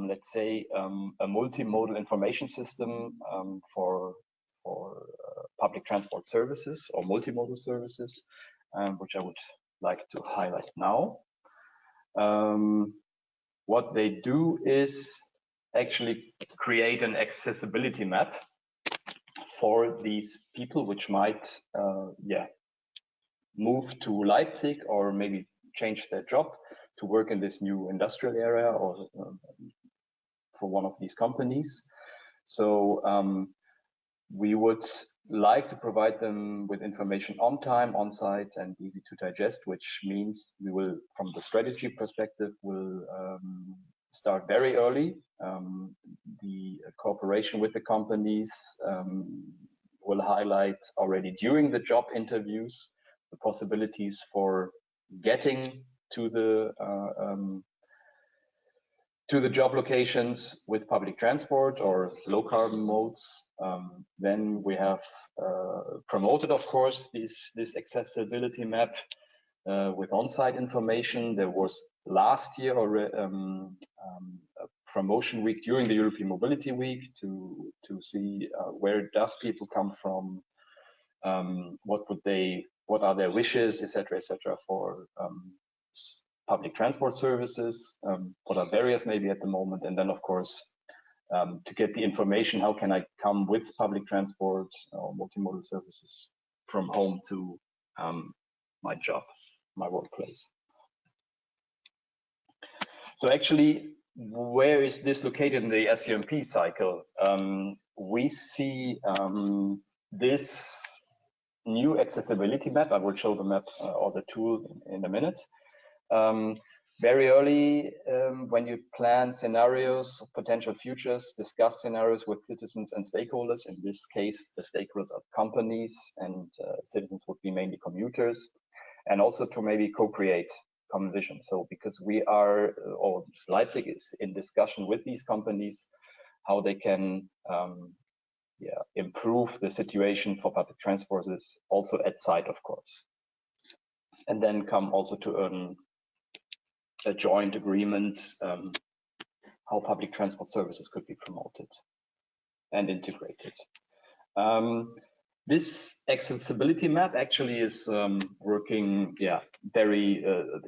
let's say, a multimodal information system for public transport services or multimodal services, which I would like to highlight now. What they do is actually create an accessibility map for these people which might move to Leipzig or maybe change their job to work in this new industrial area or for one of these companies. So we would like to provide them with information on time, on site, and easy to digest, which means we will, from the strategy perspective, will start very early. The cooperation with the companies will highlight already during the job interviews the possibilities for getting to the job locations with public transport or low carbon modes. Then we have promoted, of course, this accessibility map with on-site information. There was last year already a promotion week during the European Mobility Week to see where does people come from, what are their wishes, etc., for public transport services, what are barriers maybe at the moment, and then of course to get the information, how can I come with public transport or multimodal services from home to my job, my workplace. So actually, where is this located in the SUMP cycle? We see this new accessibility map. I will show the map or the tool in a minute. Very early, when you plan scenarios, potential futures, discuss scenarios with citizens and stakeholders. In this case, the stakeholders are companies, and citizens would be mainly commuters, and also to maybe co-create common vision. So because we are, or Leipzig is in discussion with these companies, how they can improve the situation for public transport is also at site, of course. And then come also to earn a joint agreement how public transport services could be promoted and integrated. This accessibility map actually is working very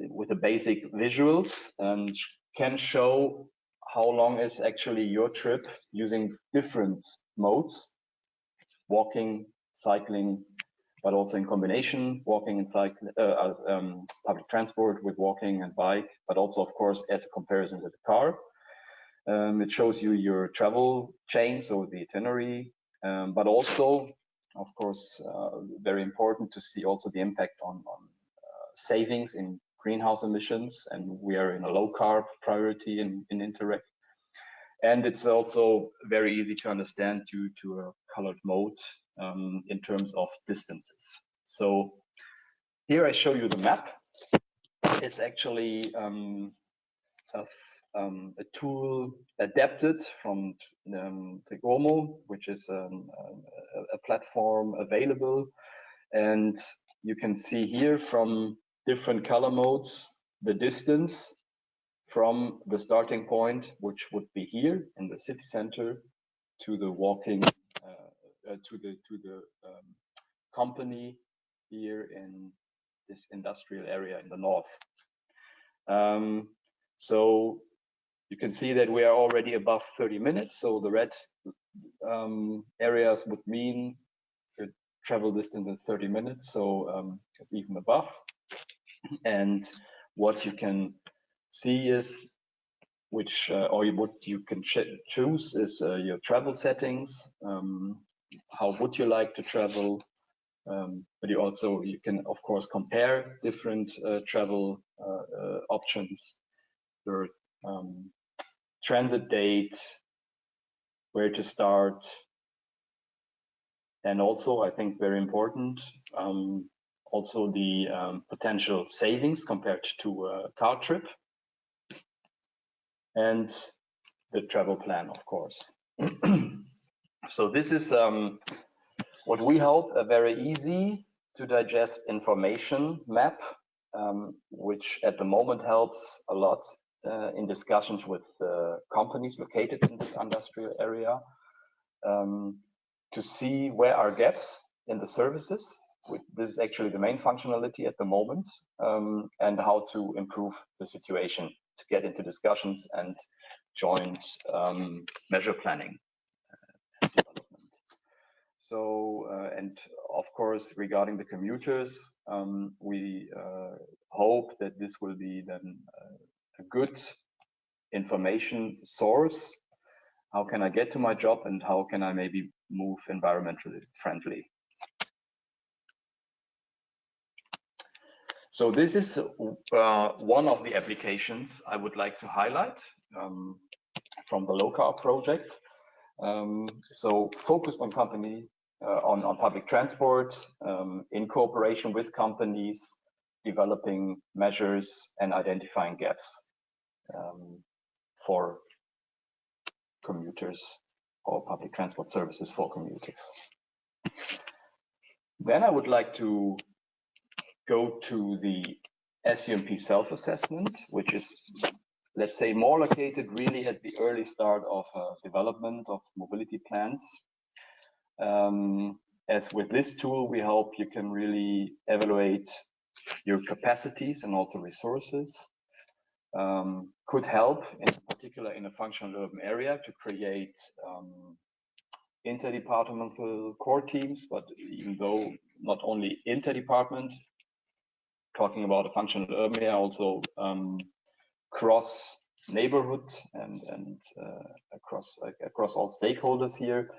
with the basic visuals and can show how long is actually your trip using different modes: walking, cycling, but also in combination, walking and cycling, public transport with walking and bike, but also, of course, as a comparison with the car. It shows you your travel chain, so the itinerary, but also, of course, very important to see also the impact on savings in greenhouse emissions, and we are in a low-carb priority in INTERREG. And it's also very easy to understand due to a colored mode in terms of distances. So here I show you the map. It's actually a tool adapted from Tegomo, which is a platform available. And you can see here from different color modes the distance from the starting point, which would be here in the city center, to the walking, to the company here in this industrial area in the north. So you can see that we are already above 30 minutes. So the red areas would mean the travel distance is 30 minutes. So it's even above. And what you can see is what you can choose is your travel settings. How would you like to travel? But you can of course compare different travel options. Your transit date, where to start, and also I think very important, also the potential savings compared to a car trip, and the travel plan, of course. So this is what we hope a very easy to digest information map, which at the moment helps a lot in discussions with companies located in this industrial area, to see where are gaps in the services. This is actually the main functionality at the moment, and how to improve the situation, to get into discussions and joint measure planning and development. So, and of course, regarding the commuters, we hope that this will be then a good information source. How can I get to my job, and how can I maybe move environmentally friendly? So this is one of the applications I would like to highlight from the LOW-CARB project. So focused on on public transport, in cooperation with companies, developing measures and identifying gaps for commuters or public transport services for commuters. Then I would like to go to the SUMP self-assessment, which is, let's say, more located really at the early start of development of mobility plans. As with this tool, we hope you can really evaluate your capacities and also resources. Could help, in particular in a functional urban area, to create interdepartmental core teams, but even though not only interdepartment, talking about a functional urban area, also cross neighborhood and across all stakeholders here,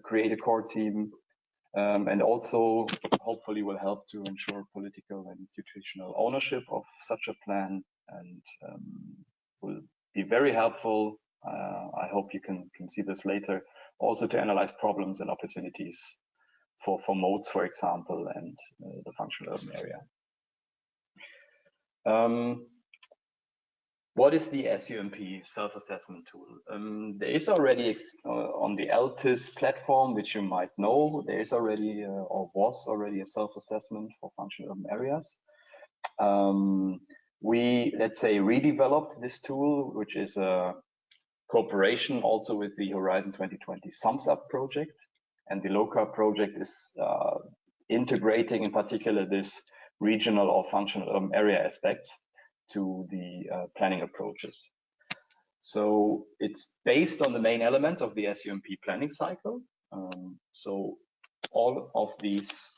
create a core team, and also hopefully will help to ensure political and institutional ownership of such a plan, and will be very helpful. I hope you can see this later, also to analyze problems and opportunities for modes, for example, and the functional urban area. What is the SUMP self-assessment tool? There is already on the LTIS platform, which you might know, there is already or was already a self-assessment for functional urban areas. We, let's say, redeveloped this tool, which is a cooperation also with the Horizon 2020 Sums Up project, and the LOW-CARB project is integrating in particular this regional or functional urban area aspects to the planning approaches. So it's based on the main elements of the SUMP planning cycle. So all of these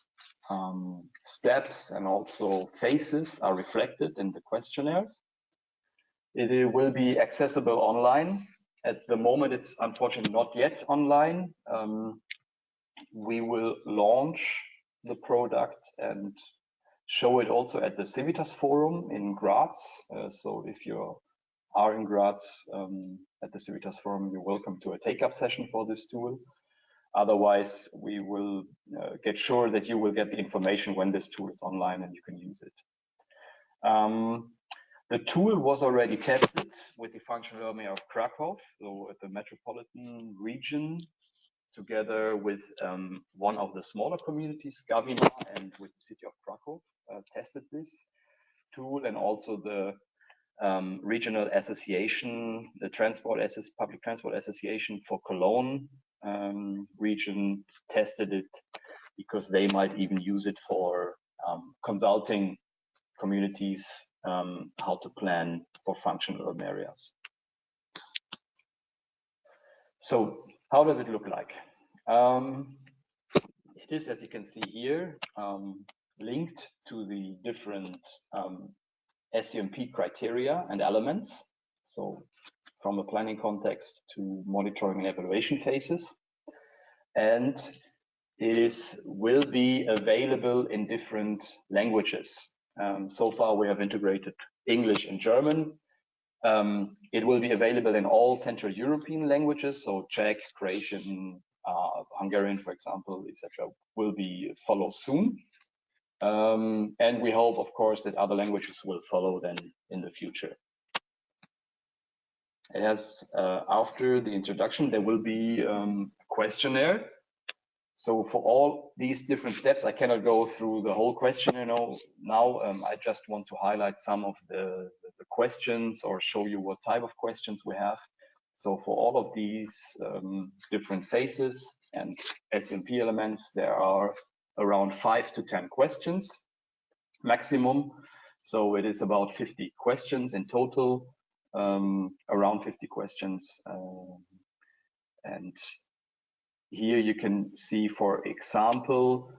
steps and also phases are reflected in the questionnaire. It will be accessible online. At the moment, it's unfortunately not yet online. We will launch the product and show it also at the CIVITAS forum in Graz. So if you are in Graz at the CIVITAS forum, you're welcome to a take-up session for this tool. Otherwise, we will get sure that you will get the information when this tool is online and you can use it. The tool was already tested with the functional area of Krakow, so at the metropolitan region, together with one of the smaller communities, Gavina, and with the city of Krakow, tested this tool, and also the regional association, the Public Transport Association for Cologne region tested it, because they might even use it for consulting communities how to plan for functional urban areas. So how does it look like? It is, as you can see here, linked to the different SUMP criteria and elements. So from a planning context to monitoring and evaluation phases. And it will be available in different languages. So far we have integrated English and German. It will be available in all Central European languages, so Czech, Croatian, Hungarian, for example, etc. will be follow soon. And we hope, of course, that other languages will follow then in the future. As after the introduction, there will be a questionnaire. So for all these different steps, I cannot go through the whole questionnaire now. I just want to highlight some of the questions or show you what type of questions we have. So for all of these different phases and SUMP elements, there are around 5 to 10 questions maximum. So it is about 50 questions in total, around 50 questions. And here you can see, for example,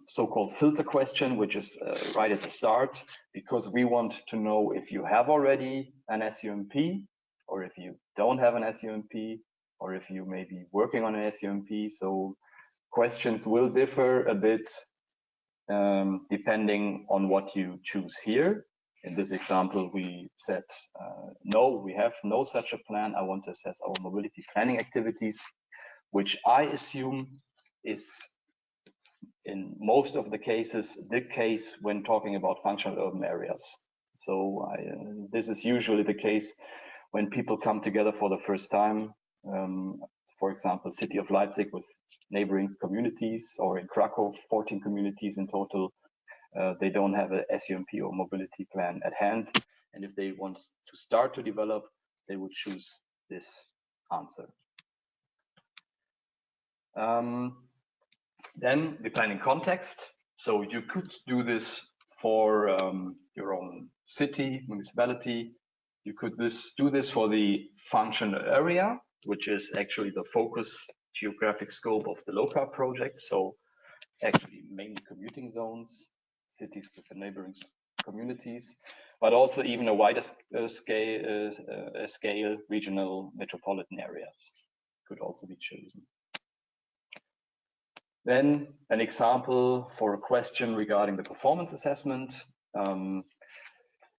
so-called filter question, which is right at the start, because we want to know if you have already an SUMP, or if you don't have an SUMP, or if you may be working on an SUMP. So questions will differ a bit depending on what you choose here. In this example, we said, no, we have no such a plan. I want to assess our mobility planning activities, which I assume is in most of the cases the case when talking about functional urban areas. So this is usually the case when people come together for the first time. For example, city of Leipzig with neighboring communities, or in Krakow, 14 communities in total. They don't have a SUMP or mobility plan at hand. And if they want to start to develop, they would choose this answer. Then the planning context. So you could do this for your own city, municipality. You could do this for the functional area, which is actually the focus geographic scope of the LOW-CARB project. So actually mainly commuting zones, cities with the neighboring communities, but also even a wider scale regional metropolitan areas could also be chosen. Then an example for a question regarding the performance assessment.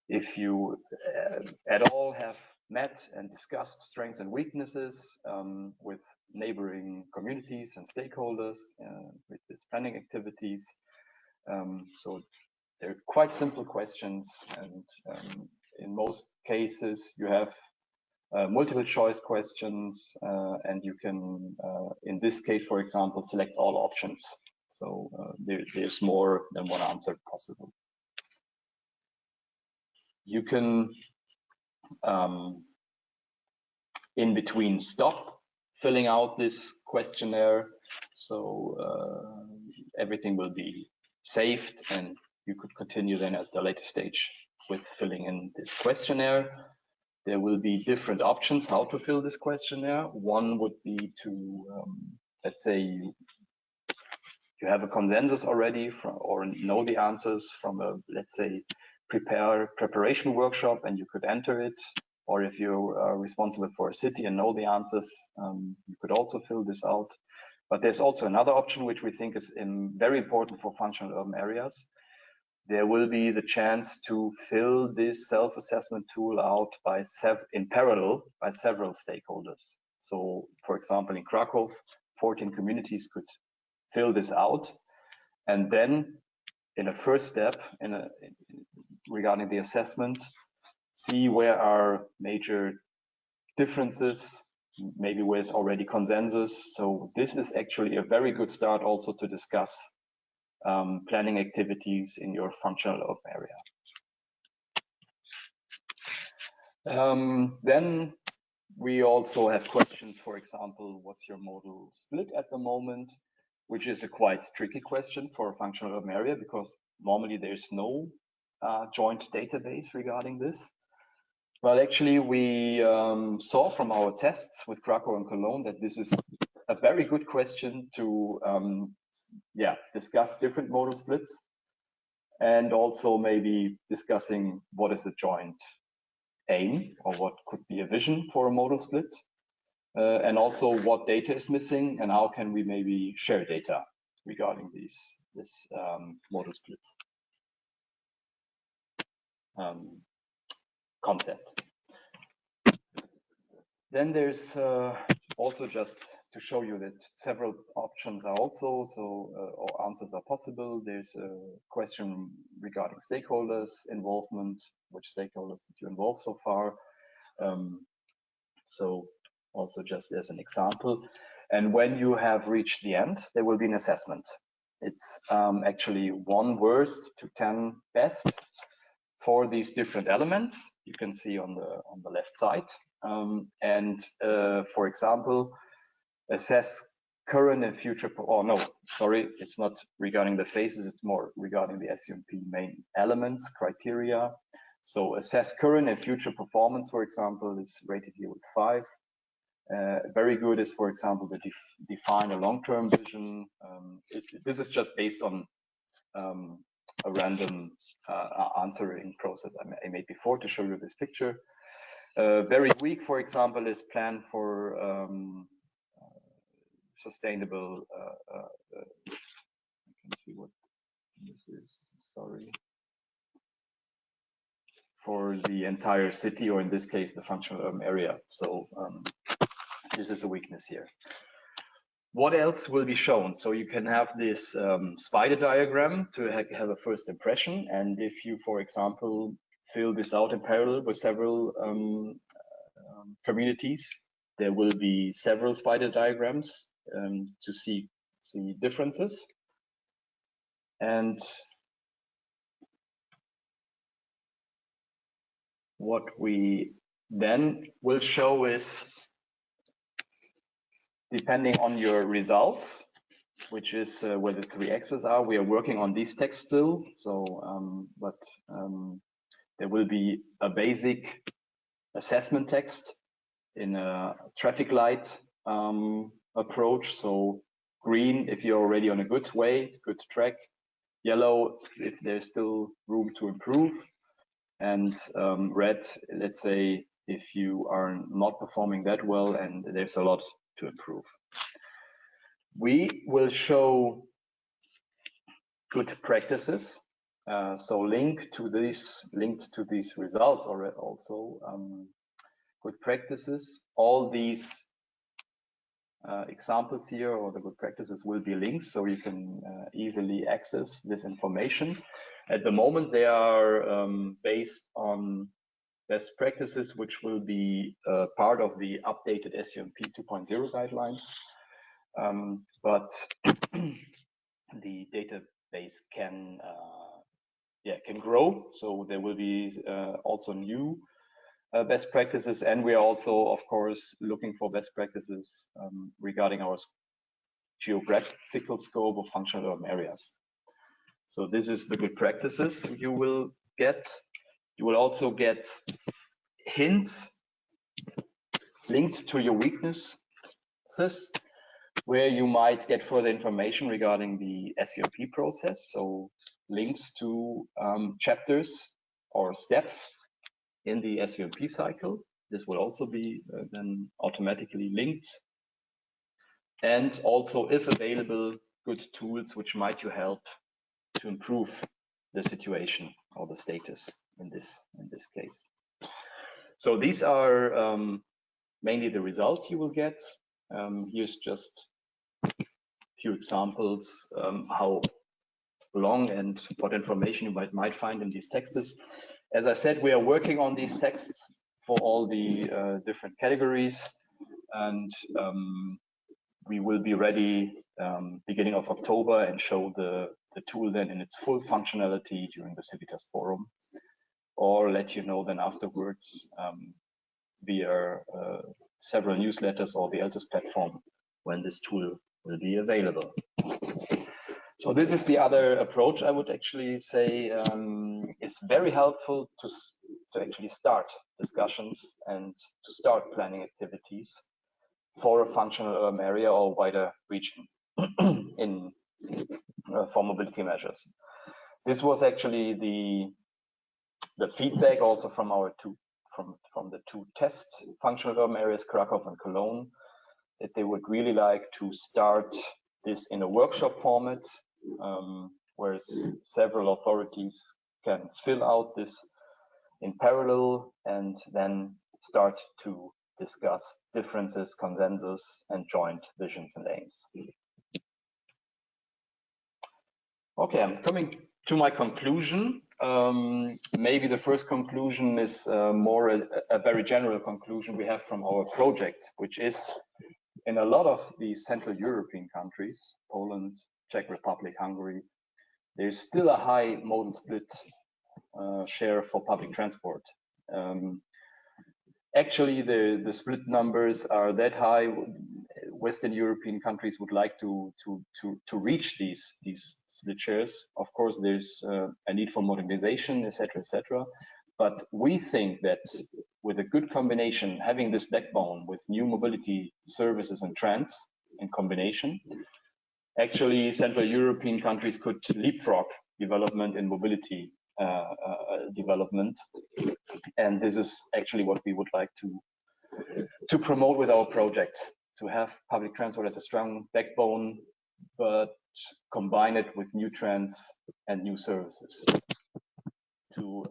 If you at all have met and discussed strengths and weaknesses with neighboring communities and stakeholders with these planning activities. So they're quite simple questions, and in most cases you have multiple choice questions, and you can, in this case, for example, select all options. So there's more than one answer possible. You can, in between, stop filling out this questionnaire. So everything will be saved, and you could continue then at the later stage with filling in this questionnaire. There will be different options how to fill this questionnaire. One would be to, let's say you have a consensus already from, or know the answers from a, let's say, preparation workshop, and you could enter it. Or if you are responsible for a city and know the answers, you could also fill this out. But there's also another option which we think is very important for functional urban areas. There will be the chance to fill this self-assessment tool out in parallel by several stakeholders. So, for example, in Krakow, 14 communities could fill this out, and then in a first step regarding the assessment, see where are major differences, maybe with already consensus. So this is actually a very good start also to discuss planning activities in your functional urban area. Then we also have questions, for example, what's your modal split at the moment, which is a quite tricky question for a functional urban area, because normally there's no joint database regarding this. Well, actually, we saw from our tests with Krakow and Cologne that this is a very good question to discuss different modal splits, and also maybe discussing what is a joint aim or what could be a vision for a modal split, and also what data is missing and how can we maybe share data regarding this modal splits concept. Then there's also, just to show you that several options are also, or answers are possible. There's a question regarding stakeholders involvement. Which stakeholders did you involve so far? So also just as an example. And when you have reached the end, there will be an assessment. It's actually 1 worst to 10 best for these different elements. You can see on the left side. For example, assess current and future, it's not regarding the phases, it's more regarding the SUMP main elements, criteria. So assess current and future performance, for example, is rated here with 5. Very good is, for example, to define a long-term vision. This is just based on a random answering process I made before to show you this picture. Very weak, for example, is plan for sustainable, I can see what this is, sorry, for the entire city, or in this case, the functional urban area. So this is a weakness here. What else will be shown? So you can have this spider diagram to have a first impression. And if you, for example, fill this out in parallel with several communities, there will be several spider diagrams to see differences. And what we then will show is, depending on your results, which is where the 3 axes are, we are working on these texts still. So, there will be a basic assessment text in a traffic light approach. So green, if you're already on a good way, good track. Yellow, if there's still room to improve. And red, let's say, if you are not performing that well and there's a lot to improve. We will show good practices. So linked to these results, or also good practices. All these examples here, or the good practices, will be links, so you can easily access this information. At the moment, they are based on best practices, which will be part of the updated SUMP 2.0 guidelines. But the database can grow, so there will be also new best practices, and we are also, of course, looking for best practices regarding our geographical scope of functional urban areas. So this is the good practices you will get. You will also get hints linked to your weaknesses, where you might get further information regarding the SUMP process. So links to chapters or steps in the SUMP cycle. This will also be then automatically linked. And also, if available, good tools which might you help to improve the situation or the status in this case. So these are mainly the results you will get. Here's just a few examples how long and what information you might find in these texts. As I said, we are working on these texts for all the different categories, and we will be ready beginning of October and show the tool then in its full functionality during the CIVITAS forum, or let you know then afterwards via several newsletters or the LTIS platform when this tool will be available. So this is the other approach I would actually say is very helpful to actually start discussions and to start planning activities for a functional urban area or wider region in for mobility measures. This was actually the feedback also from our from the two test functional urban areas, Krakow and Cologne, that they would really like to start this in a workshop format, whereas several authorities can fill out this in parallel and then start to discuss differences, consensus, and joint visions and aims. Okay, I'm coming to my conclusion. Maybe the first conclusion is more a very general conclusion we have from our project, which is in a lot of these Central European countries, Poland, Czech Republic, Hungary, there's still a high modal split share for public transport. Actually, the split numbers are that high. Western European countries would like to reach these split shares. Of course, there's a need for modernization, etc., etc. But we think that with a good combination, having this backbone with new mobility services and trends in combination, actually Central European countries could leapfrog development in mobility development. And this is actually what we would like to promote with our project, to have public transport as a strong backbone, but combine it with new trends and new services to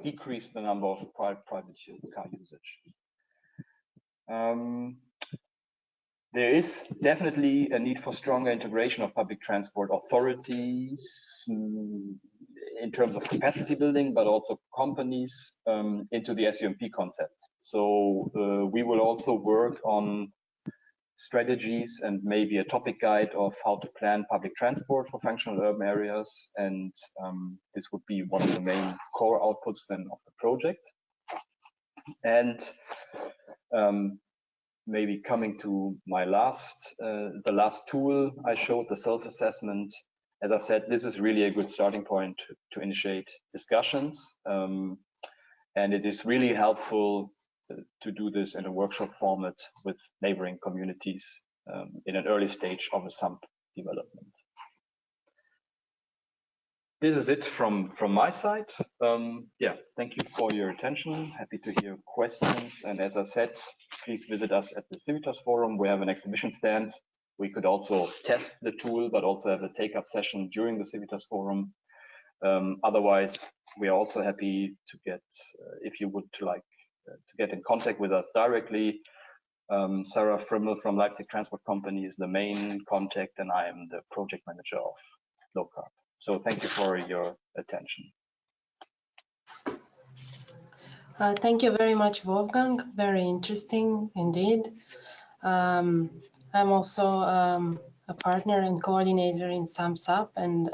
decrease the number of private car usage. There is definitely a need for stronger integration of public transport authorities in terms of capacity building, but also companies into the SUMP concept. So we will also work on strategies and maybe a topic guide of how to plan public transport for functional urban areas. And this would be one of the main core outputs then of the project. And maybe coming to my the last tool I showed, the self-assessment. As I said, this is really a good starting point to initiate discussions. And it is really helpful to do this in a workshop format with neighboring communities in an early stage of a SUMP development. This is it from my side. Yeah, thank you for your attention. Happy to hear questions. And as I said, please visit us at the CIVITAS forum. We have an exhibition stand. We could also test the tool, but also have a take-up session during the CIVITAS forum. Otherwise, we are also happy to get, if you would like to get in contact with us directly. Sarah Frimmel from Leipzig Transport Company is the main contact, and I am the project manager of LOW-CARB. So thank you for your attention. Thank you very much, Wolfgang. Very interesting indeed. I'm also a partner and coordinator in SUMP, and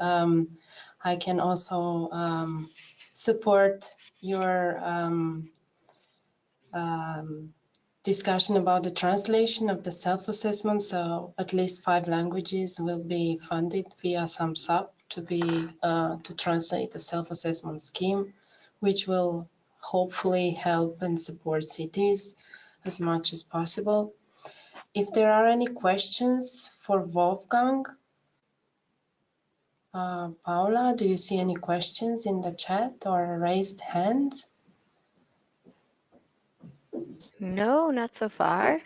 I can also support your discussion about the translation of the self-assessment. So at least 5 languages will be funded via SUMP to translate the self-assessment scheme, which will hopefully help and support cities as much as possible. If there are any questions for Wolfgang, Paula, do you see any questions in the chat or raised hands? No, not so far.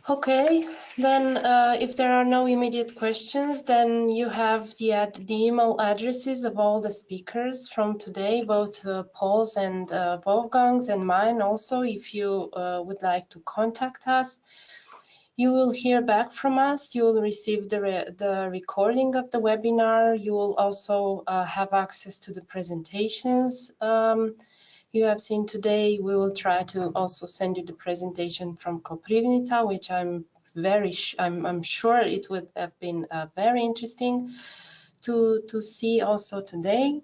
Okay, then if there are no immediate questions, then you have the email addresses of all the speakers from today, both Paul's and Wolfgang's and mine also. If you would like to contact us, you will hear back from us. You will receive the recording of the webinar. You will also have access to the presentations you have seen today. We will try to also send you the presentation from Koprivnica, which I'm sure it would have been very interesting to see also today.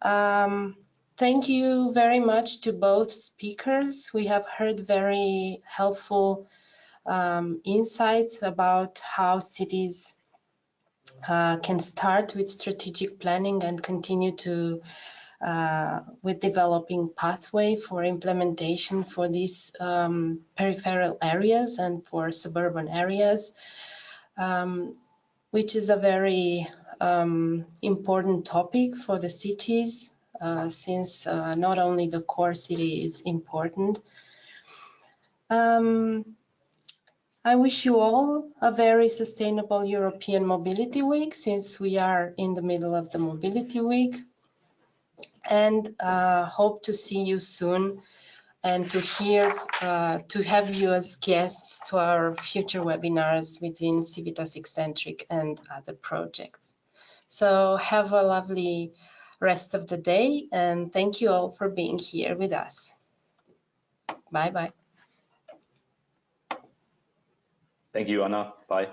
Thank you very much to both speakers. We have heard very helpful insights about how cities can start with strategic planning and continue to with developing pathway for implementation for these peripheral areas and for suburban areas, which is a very important topic for the cities, since not only the core city is important. I wish you all a very sustainable European Mobility Week, since we are in the middle of the Mobility Week, and hope to see you soon and to have you as guests to our future webinars within CIVITAS ECCENTRIC and other projects. So have a lovely rest of the day, and thank you all for being here with us. Bye-bye. Thank you, Anna. Bye.